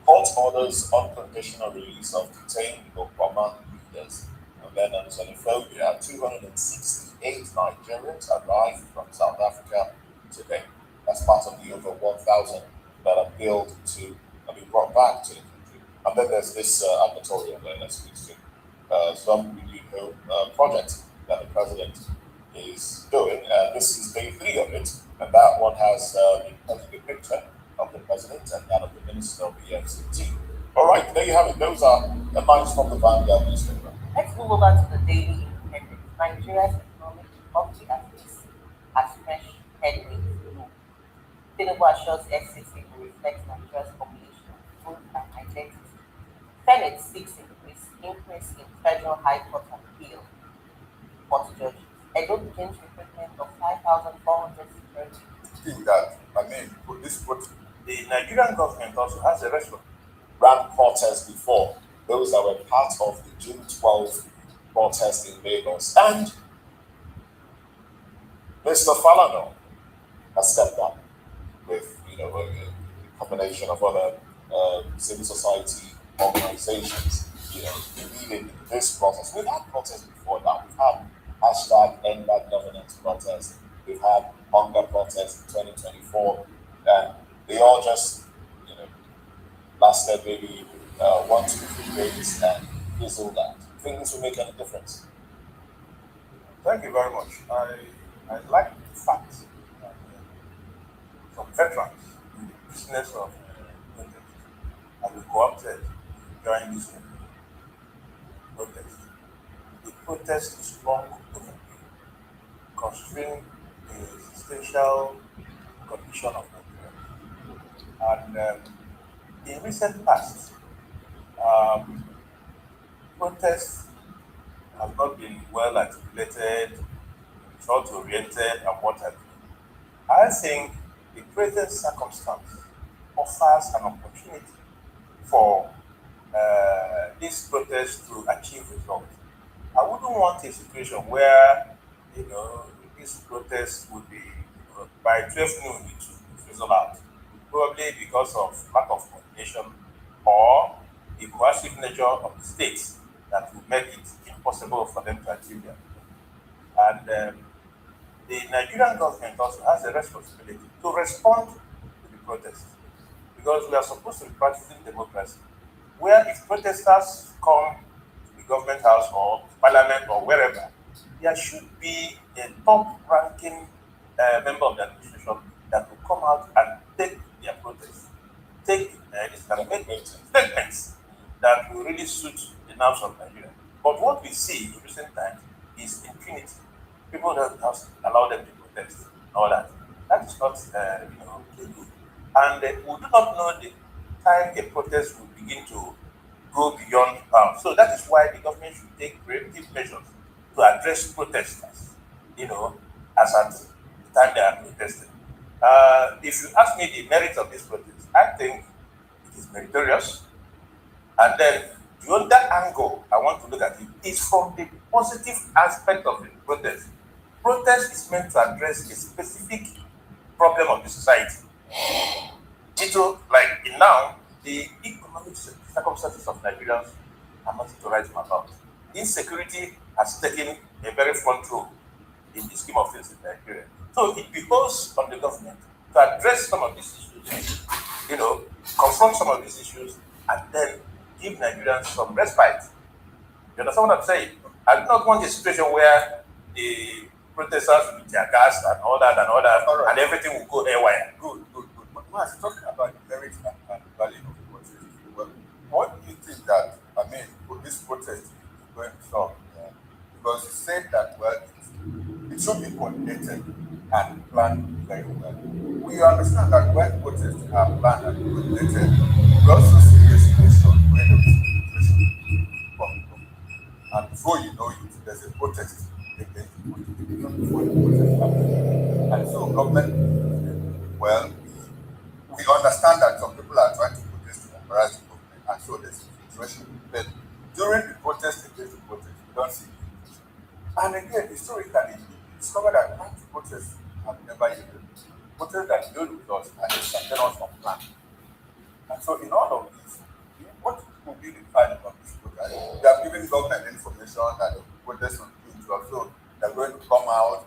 Court orders unconditional release of detained Obama leaders. And then on xenophobia, 268 Nigerians arrived from South Africa today. That's part of the over 1,000 that are billed to be brought back to the country. And then there's this advertorial there, let's speak to some renewed project that the president is doing. This is day 3 of it, and that one has a picture of the president and that of the minister of the FCT. All right, there you have it. Those are the lines from the Vanguard newspaper. Let's move over to the Daily Independent. Nigeria's economic recovery has fresh headwinds low. Tinubu assures FCC will reflect Nigeria's population, growth, and identity. Senate seeks increase in federal high court appeal court judges. Edo begins recruitment of 5,400 security. The Nigerian government also has a restaurant. Ran protests before, those that were part of the June 12th protest in Lagos. And Mr. Falano has stepped up with, a combination of other civil society organizations, leading this protest. We've had protests before now. We've had hashtag End Bad Governance protests. We've had hunger protests in 2024. And they all just, lasted maybe 1 to 3 days and fizzled out. I think this will make any difference. Thank you very much. I like the fact that some veterans in the business of protest have been co-opted during this protest. The protest is strong considering the existential condition of Nigeria. And in recent past, protests have not been well articulated, result-oriented, and what have you. I think the present circumstance offers an opportunity for this protest to achieve results. I wouldn't want a situation where, this protest would be, by 12 noon, it would fizzle out. Probably because of lack of coordination or the coercive nature of the states that will make it impossible for them to achieve their goal. And the Nigerian government also has a responsibility to respond to the protest, because we are supposed to be practicing democracy, where if protesters come to the government house or parliament or wherever, there should be a top-ranking member of the administration that will come out and take their protest, take this kind of statements that will really suit the nerves of Nigeria. But what we see in recent times is impunity. People don't just allow them to protest and all that. That is not, too good. And we do not know the time a protest will begin to go beyond bounds. So that is why the government should take preemptive measures to address protesters, as at the time they are protesting. If you ask me the merits of this protest, I think it is meritorious. And then the other angle I want to look at it is from the positive aspect of the protest. Protest is meant to address a specific problem of the society. Like in now, the economic circumstances of Nigerians and nothing to write home about. Insecurity has taken a very front row in the scheme of things in Nigeria. So it behoves on the government to address some of these issues, confront some of these issues, and then give Nigerians some respite. You understand what I'm saying? I do not want a situation where the protesters will be tear gassed and all that, and everything will go haywire. Good. But Mazi, talking about the merit and value of the protest, well, what do you think that, this protest is going to solve? Because you said that, well, it should be coordinated and planned very well. We understand that when protests are planned and coordinated, we also see a situation where there is infiltration from people. And before you know it, there's a protest against the protest, even before the protest happens. And so government, well, we understand that some people are trying to protest to embarrass the government, and so there's infiltration. But during the protest against the protest, we don't see infiltration. And again, historically, we discovered that anti-protests have never yielded. Protests that yield results are spontaneous from plan. And so in all of this, what will be the value of this protest? They have given government information that the protest on June 12, so they're going to come out.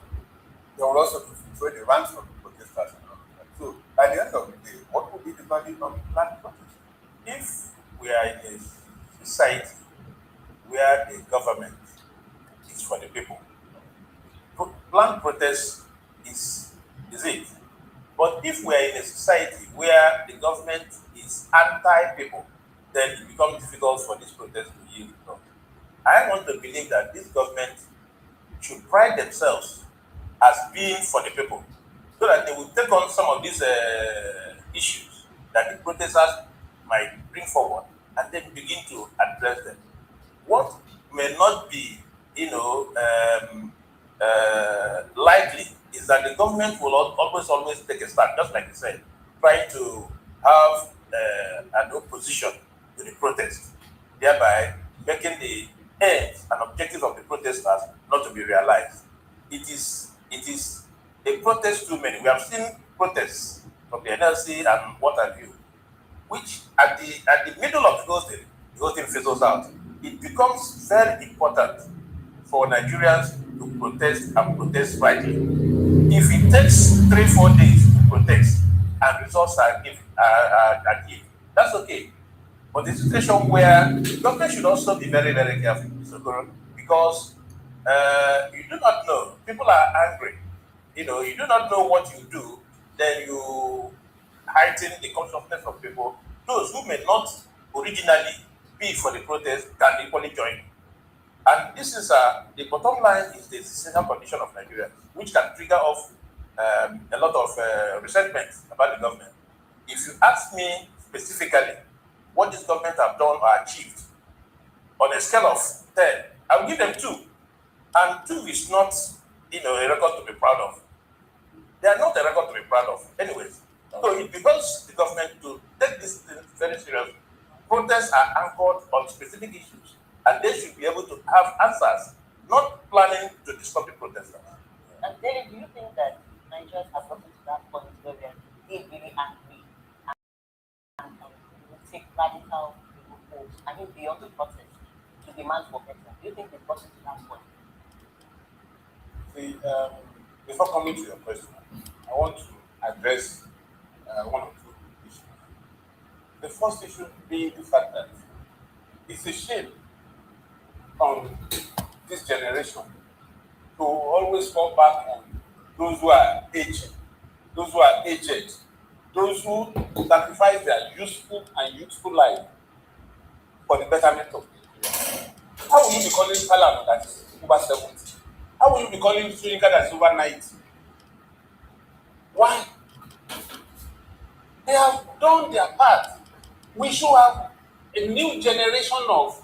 They will also infiltrate the ranks of the protesters and all of that. So at the end of the day, what will be the value of the planned protest? If we are in a society where the government is for the people, planned protest is it. But if we are in a society where the government is anti-people, then it becomes difficult for this protest to yield results. I want to believe that this government should pride themselves as being for the people, so that they will take on some of these issues that the protesters might bring forward and then begin to address them. What may not be, likely is that the government will always take a stand, just like you said, trying to have an opposition to the protest, thereby making the aims and objectives of the protesters not to be realized. It is a protest too many. We have seen protests from the NLC and what have you, which at the middle of the whole thing fizzles out. It becomes very important for Nigerians to protest and protest rightly. If it takes 3-4 days to protest and results are given, that's okay. But the situation where the government should also be very, very careful, because you do not know. People are angry. You do not know what you do, then you heighten the consciousness of people. Those who may not originally be for the protest can equally join. And this is the bottom line is the essential condition of Nigeria, which can trigger off a lot of resentment about the government. If you ask me specifically what this government have done or achieved on a scale of 10, I will give them 2. And 2 is not, a record to be proud of. They are not a record to be proud of. Anyways, so it becomes the government to take this thing very seriously. Protests are anchored on specific issues, and they should be able to have answers, not planning to disturb the protesters. And David, do you think that Nigerians have gotten to that point where we are really angry and will take radical moves, beyond the protest to demand for better? Do you think they've gotten to that point? See, before coming to your question, I want to address one or two issues. The first issue being the fact that it's a shame on this generation to always fall back on those who are aged, those who sacrifice their useful and youthful life for the betterment of Nigeria. How will you be calling Salam that is over 70? How will you be calling Soyinka that is over 90? Why? They have done their part. We should have a new generation of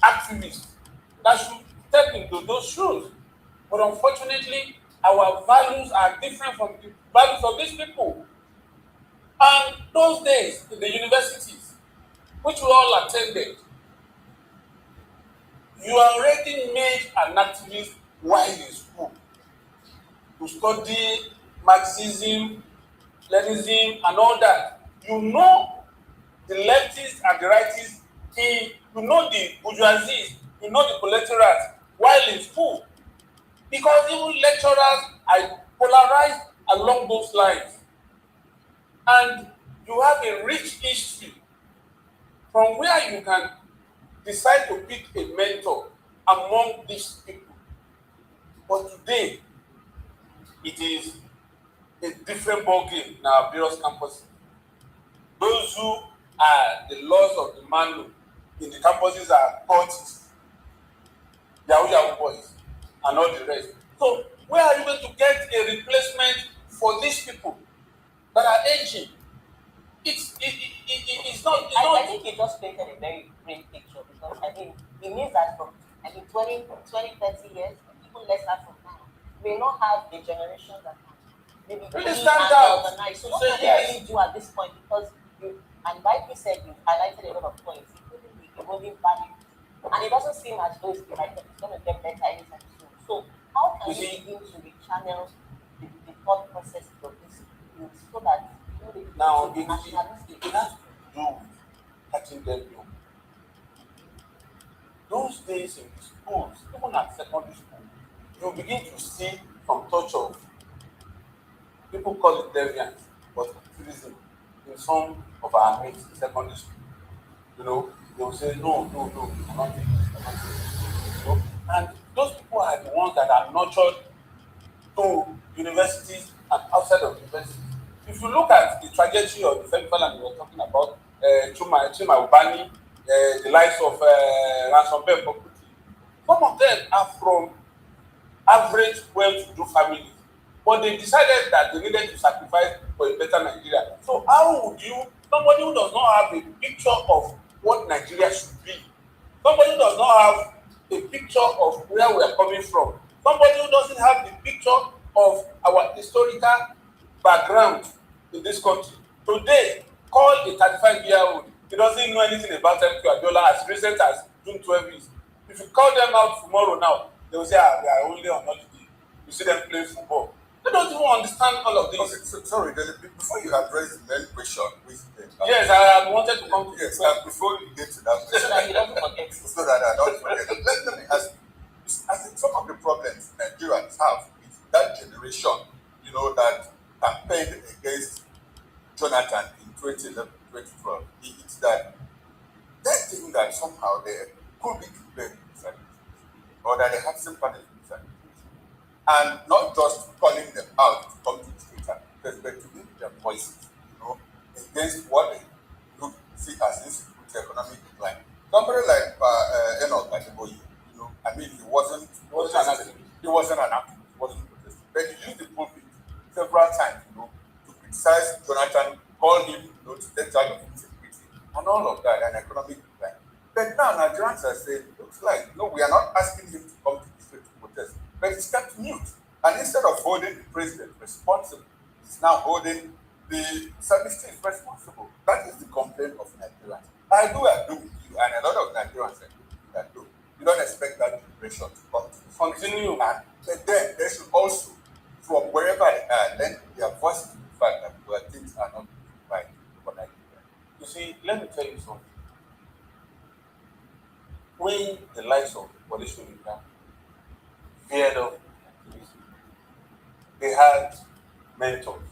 activists that should step into those shoes. But unfortunately, our values are different from the values of these people. And those days, in the universities, which we all attended, you already made an activist while in school to study Marxism, Leninism, and all that. You know the leftists and the rightists in you know the bourgeoisie, you know the proletariat while in school. Because even lecturers are polarized along those lines. And you have a rich history from where you can decide to pick a mentor among these people. But today, it is a different ballgame in our various campuses. Those who are the laws of the manual in the campuses are cultists, Yahoo boys, and all the rest. So, where are you going to get a replacement for these people that are aging? It's not. I think you just painted a very great picture because it means that from 20, 30 years, even less than from now, we may not have a generation that can maybe really stand out. Organize. So what can we really do at this point? Because and like you said, you highlighted a lot of points, including the evolving value, and it doesn't seem as though it's going to get better anytime soon. So how can we begin to rechannel the thought process of this youth so that now it has to do with catching them young. Those days in the schools, even at secondary school, you begin to see some touch of, people call it deviance, but activism in some of our mates in secondary school. You know, they will say, no, you cannot take this, you cannot take this. You know? And those people are the ones that are nurtured to universities and outside of universities. If you look at the trajectory of the festival we were talking about, Chima Ubani, the likes of Ransombear Property, some of them are from average well-to-do families, but they decided that they needed to sacrifice for a better Nigeria. So how would you, somebody who does not have a picture of what Nigeria should be, somebody who does not have a picture of where we are coming from, somebody who doesn't have the picture of our historical background in this country, today, call a 35-year-old, he doesn't know anything about MQ Abiola as recent as June 12 is. If you call them out tomorrow now, they will say, we are only on holiday. You see them play football. They don't even understand all of this. Okay, so, sorry, before you address the main question, which yes, I wanted to come to yes, before you get to that question, so that I don't forget. Let me ask you, I think some of the problems Nigerians have is that generation, you know, that campaigned against Jonathan in 2011, 2012. It's that they think that somehow they could be prepared or that they have sympathy with it. And not just calling them out to come to the street and protest, but to give their voices, you know, against what they look see as insecurity, economic decline. Somebody like Enoch Adeboye, you know, I mean, he wasn't an activist, he wasn't protesting, but he used the pulpit several times, you know, to criticize Jonathan, call him, you know, to take charge of insecurity and all of that, and economic decline. But now Nigerians are saying, looks like, no, we are not asking him to come to the street to protest, but he's kept mute. And instead of holding the president responsible, he's now holding the service chief responsible. That is the complaint of Nigerians. I do agree with you, and a lot of Nigerians agree with that too. You don't expect that generation to come to continue, but then they should also, from wherever they are, lend their voice to the fact that where things are not right for Nigeria. You see, let me tell you something. When the likes of Wole feared of activism, they had mentors,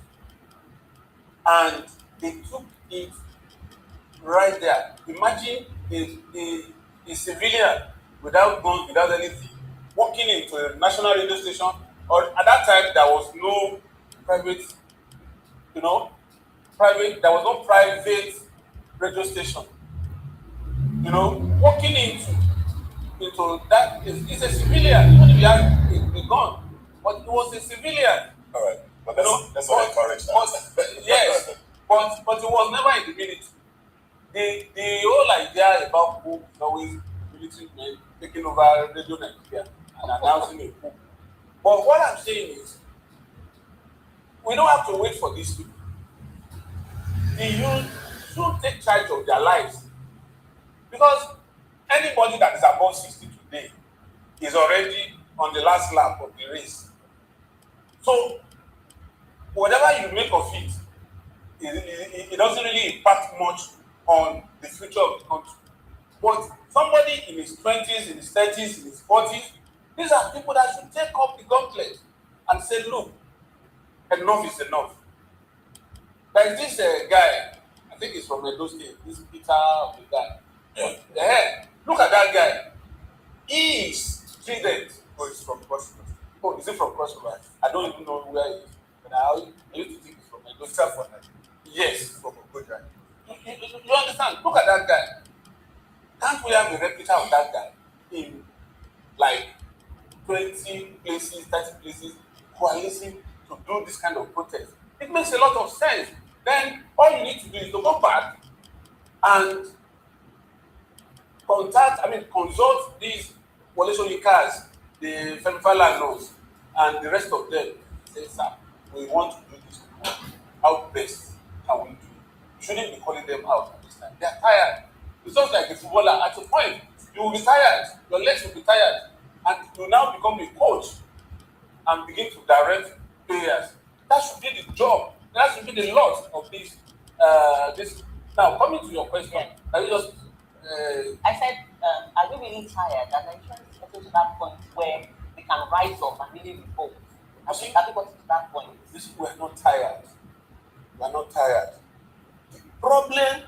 and they took it right there. Imagine a civilian without guns, without anything, walking into a national radio station, or at that time there was no private, there was no private radio station. Walking into that is a civilian, even if he has a gun, but he was a civilian. All right, but that's what I encourage that. Yes, but it was never in the military. The whole idea about coup is always military men taking over Radio Nigeria and announcing a coup. But what I'm saying is, we don't have to wait for these people. The youth should take charge of their lives, because anybody that is above 60 today is already on the last lap of the race. So whatever you make of it, it doesn't really impact much on the future of the country. But 20s, in his 30s, in his 40s. These are people that should take up the gauntlet and say, look, enough is enough. There is this guy, I think he's from Edo State, this Peter, the guy. Yeah. Look at that guy. He is student. Oh, he's from Cross River. Oh, is he from Cross River? I don't even know where he is. But I used to think he's from Edo State. Yes. From Abuja. You understand? Look at that guy. Can't we have a replica of that guy in like 20 places, 30 places, coalescing to do this kind of protest? It makes a lot of sense. Then all you need to do is to go back and consult these coalition cars, the Femify landlords, and the rest of them. Say, sir, we want to do this. How best can we do it? You shouldn't be calling them out at this time. They are tired. It's just like a footballer. At a point, you will be tired. Your legs will be tired. And you now become a coach and begin to direct players. That should be the job. That should be the lot of this. Now, coming to your question, I just. I said, are we really tired? And Nigerians getting to that point where we can rise up and really revolt. Have we gotten to that point? We're not tired. We're not tired. The problem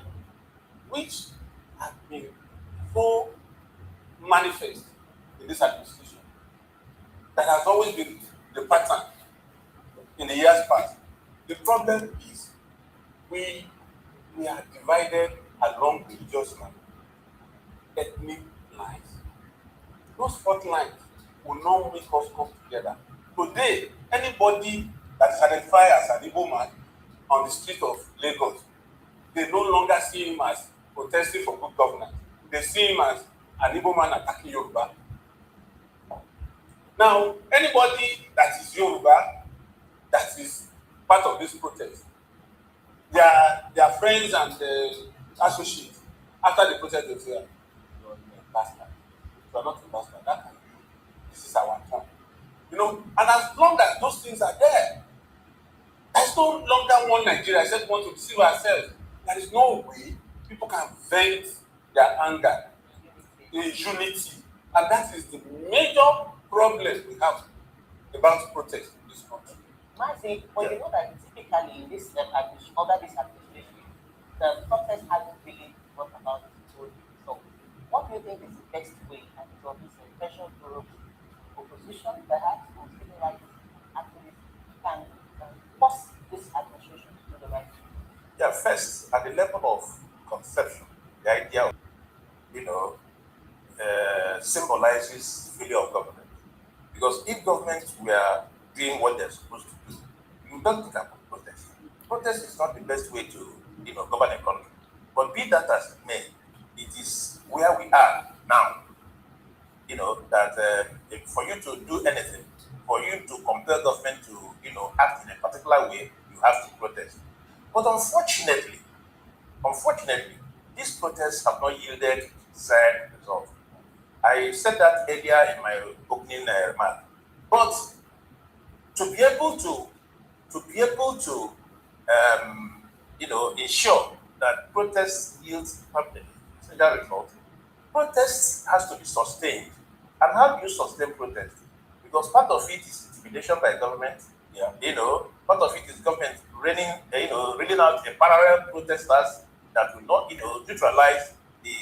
which has been so manifest in this administration, that has always been the pattern in the years past. The problem is we are divided along religious lines, ethnic lines. Those fault lines will not make us come together. Today, anybody that is identified as an Igbo man on the street of Lagos, they no longer see him as protesting for good governance. They see him as an Igbo man attacking Yoruba. Now, anybody that is Yoruba, that is part of this protest, their friends and associates, after the protest, they say, "You are a bastard. You are not a bastard. That can be. This is our turn." You know, and as long as those things are there, there's no longer one Nigeria. I said, we want to deceive ourselves. There is no way people can vent their anger in unity. And that is the major problem we have about protest in this country. Mazi, well, you know that typically in this administration, the protest hasn't really brought about its own result. What do you think is the best way and for this pressure group, opposition, perhaps, or civil rights activists can force this administration to do the right thing? Yeah, first, at the level of conception, the idea of, symbolizes failure of government. Because if governments were doing what they're supposed to do, you don't think about protest. Protest is not the best way to, govern a country. But be that as it may, it is where we are now. That for you to do anything, for you to compel government to, act in a particular way, you have to protest. But unfortunately, these protests have not yielded desired results. I said that earlier in my opening remark. But to be able to ensure that protests yield permanent result, protest has to be sustained. And how do you sustain protest? Because part of it is intimidation by government. Part of it is government reading out a parallel protesters that will not, neutralize the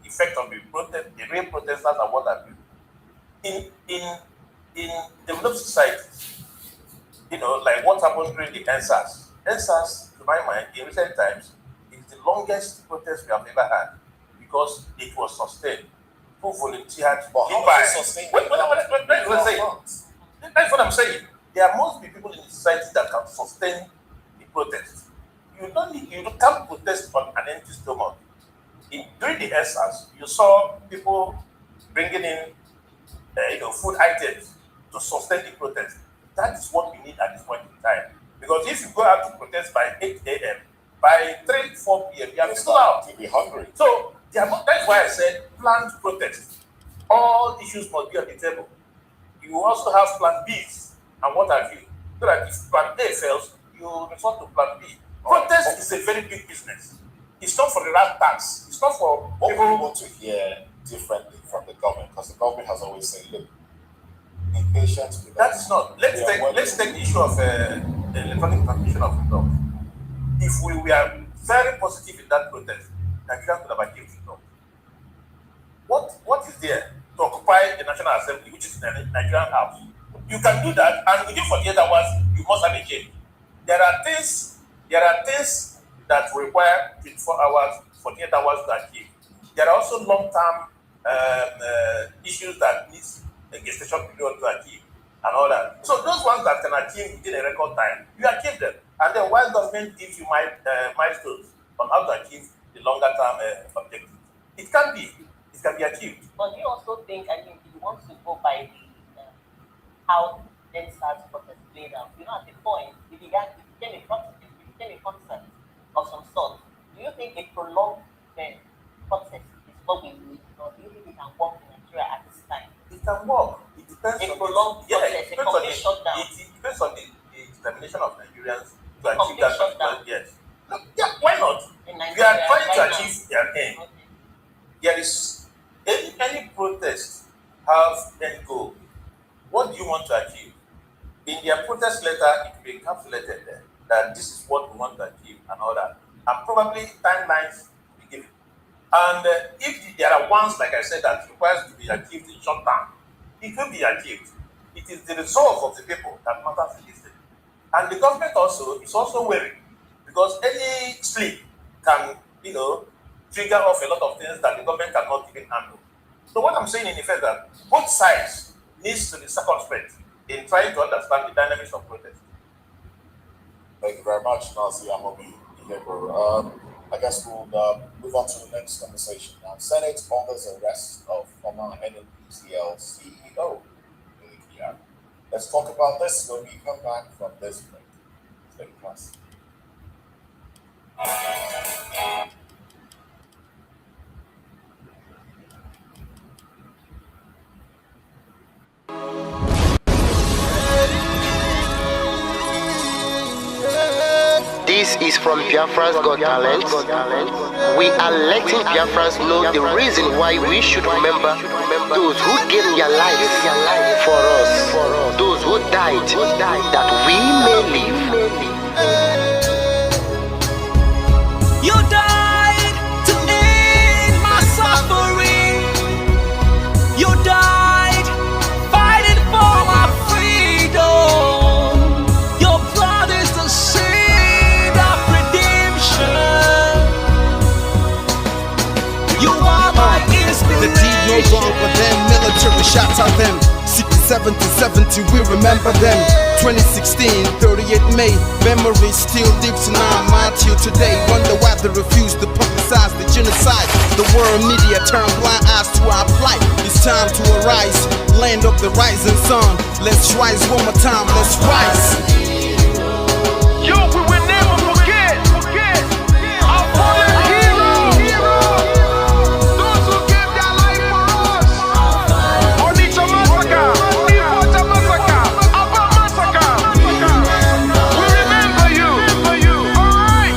effect of the protest, the real protesters and what have you. In developed societies, like what happened during the NSAS. NSAS, to my mind, in recent times, is the longest protest we have ever had because it was sustained. Who volunteered? But how was it sustained? That's what I'm saying. There must be people in the society that can sustain the protest. You can't protest on an empty stomach. During the NSAS, you saw people bringing in, food items to sustain the protest. That is what we need at this point in time. Because if you go out to protest by 8 a.m., by 3, 4 p.m., you are still out. You'll be hungry. So that's why I said planned protest. All issues must be on the table. You also have plan Bs and what have you. So that if plan A fails, you resort to plan B. Protest is a very big business. It's not for the rat tax. It's not for what people want to hear differently from the government? Because the government has always said, look, be patient with us. That's not. Let's take the issue of the electronic transmission of freedom. If we were very positive in that protest, Nigeria could have achieved freedom. What is there to occupy the National Assembly, which is the Nigerian House? You can do that, and within 48 hours, you must have a change. There are things that require 24 hours, 48 hours to achieve. There are also long-term issues that need a gestation period to achieve and all that. So those ones that can achieve within a record time, you achieve them. And then while government gives you milestones on how to achieve the longer-term objective, it can be achieved. But do you also think, I mean, you want to go by the how NSAS protest played out? You know, at the point, it became a concept of some sort. Do you think a prolonged protest is what we need, or do you think it can work in Nigeria at this time? It can work. It depends a on prolonged protest, a complete shutdown. It depends on the determination of Nigerians to achieve that shutdown. Yes. Yeah, why not? We are trying to achieve their aim. Okay. There is any protest have end goal. What do you want to achieve? In their protest letter, it will be encapsulated there that this is what we want to achieve and all that. And probably timelines will be given. And if there are ones, like I said, that requires to be achieved in short time, it will be achieved. It is the resolve of the people that matters in this thing. And the government also is also wary, because any slip can, trigger off a lot of things that the government cannot even handle. So what I'm saying in effect that both sides needs to be circumspect in trying to understand the dynamics of protest. Thank you very much, Mazi Nnamdi Kanu. I guess we'll move on to the next conversation. Now, Senate orders arrest of former NNPCL CEO. Let's talk about this when we come back from this break. Stay with us. This is from Biafra's Got Talent. We are letting Biafrans know the reason why we should remember those who gave their lives for us, those who died, that we may live. You died to end my suffering. You died fighting for my freedom. Your blood is the seed of redemption. You are my inspiration. The deed no longer them, military shots at them. 67 to 70, we remember them. 2016, 38 May, memory still lives in our mind till today. Wonder why they refuse to publicize the genocide. The world media turn blind eyes to our plight. It's time to arise, land of the rising sun. Let's rise one more time, let's rise. Yo, we will never forget our fallen heroes. Those who gave their life for us. Onitsha massacre, Ifocha massacre, Aba massacre. We remember you. Alright.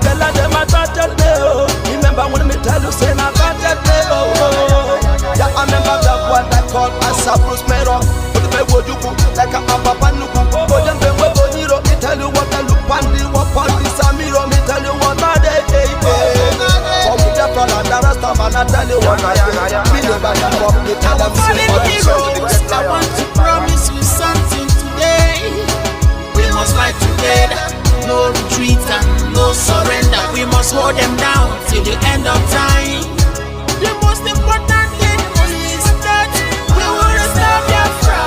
Tell them I touched me, oh. Remember when me tell you say I touched me, oh. Yeah, I remember that what I call a Bruce Mero. But the way you go like a Papa Nuku. But them they will go hero. Me tell you what I look pandi, what pandi Samiro. Me tell you what I day. For me the fall and the rest of man I tell you what I am. Me never give up. Me tell them heroes, I want to promise you something today. We must fight together, no retreat and no surrender. We must hold them down till the end of time. The most important thing is that we will restore Biafra.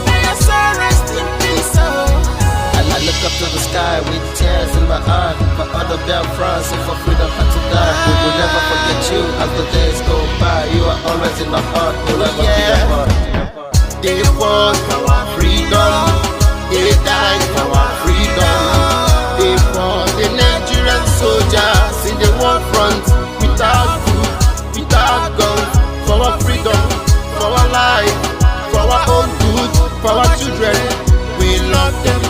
May your soul rest in peace. I look up to the sky with tears in my eyes for other Biafrans and for freedom had to die. We will never forget you as the days go by. You are always in my heart, we'll never be apart. They fought for our freedom, they died for our freedom. They fought the Nigerian soldiers in the war front, without food, without guns, for our freedom, for our life, for our own good, for our children. We love them,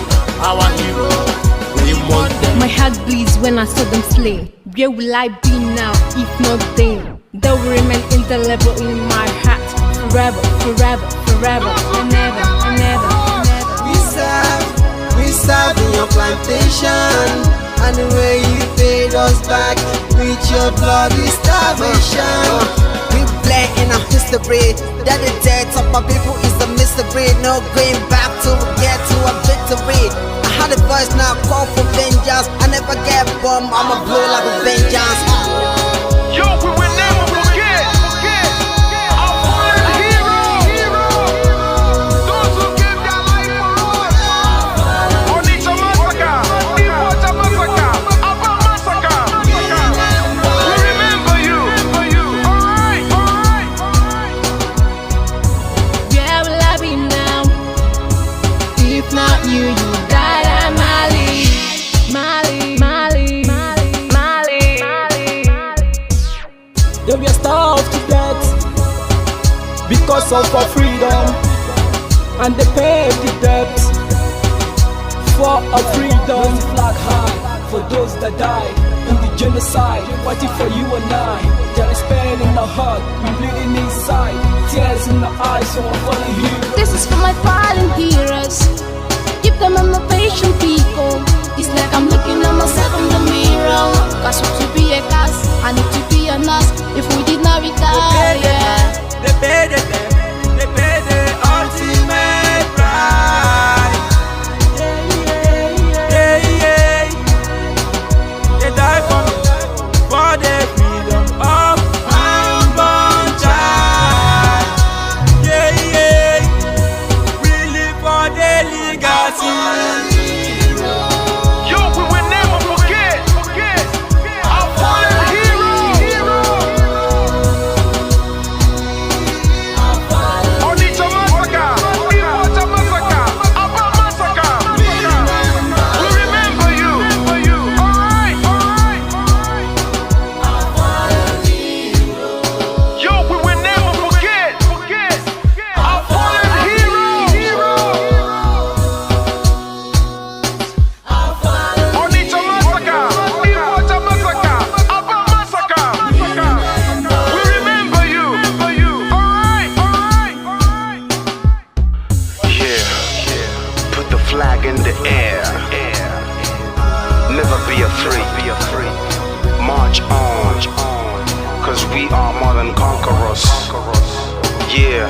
our heroes, we want them. My heart bleeds when I saw them slain. Where will I be now if not then? They will remain indelible in my heart forever, forever, forever, and ever, and ever, and ever. We serve in your plantation, and the way you paid us back with your bloody starvation. We play in our history that the death of my people is a mystery. No going back to get to a victory. I had a voice now call for vengeance. I never get bombed, I'ma blow like a vengeance. Yo, we will never forget our fallen heroes. Those who gave their life for us. Onitsha massacre, Iwacha massacre, Aba massacre. We remember you. Alright. Where will I be now? If not you, you died at Mali. They were starved to death because of our freedom, and they paid the debt for our freedom. Flag high for those that died in the genocide, fighting for you and I. There is pain in the heart, we bleeding inside, tears in the eyes, so I'm falling here. This is for my fallen heroes. Keep them on the patient people. It's like I'm looking at myself in the mirror. Cause to be a cast, I need to be a nurse. If we did not retire, They paid the ultimate price. They died for the freedom of unborn child. We live for the legacy. Yo, we will never forget our fallen heroes. Onitsha massacre, Iwacha massacre, Aba massacre. We remember you. Alright. Yo, we will never forget our fallen heroes. Onitsha massacre, Iwacha massacre, Aba massacre. We remember you. Alright. Yeah, put the flag in the air. Never be afraid. March on, cause we are more than conquerors. Yeah.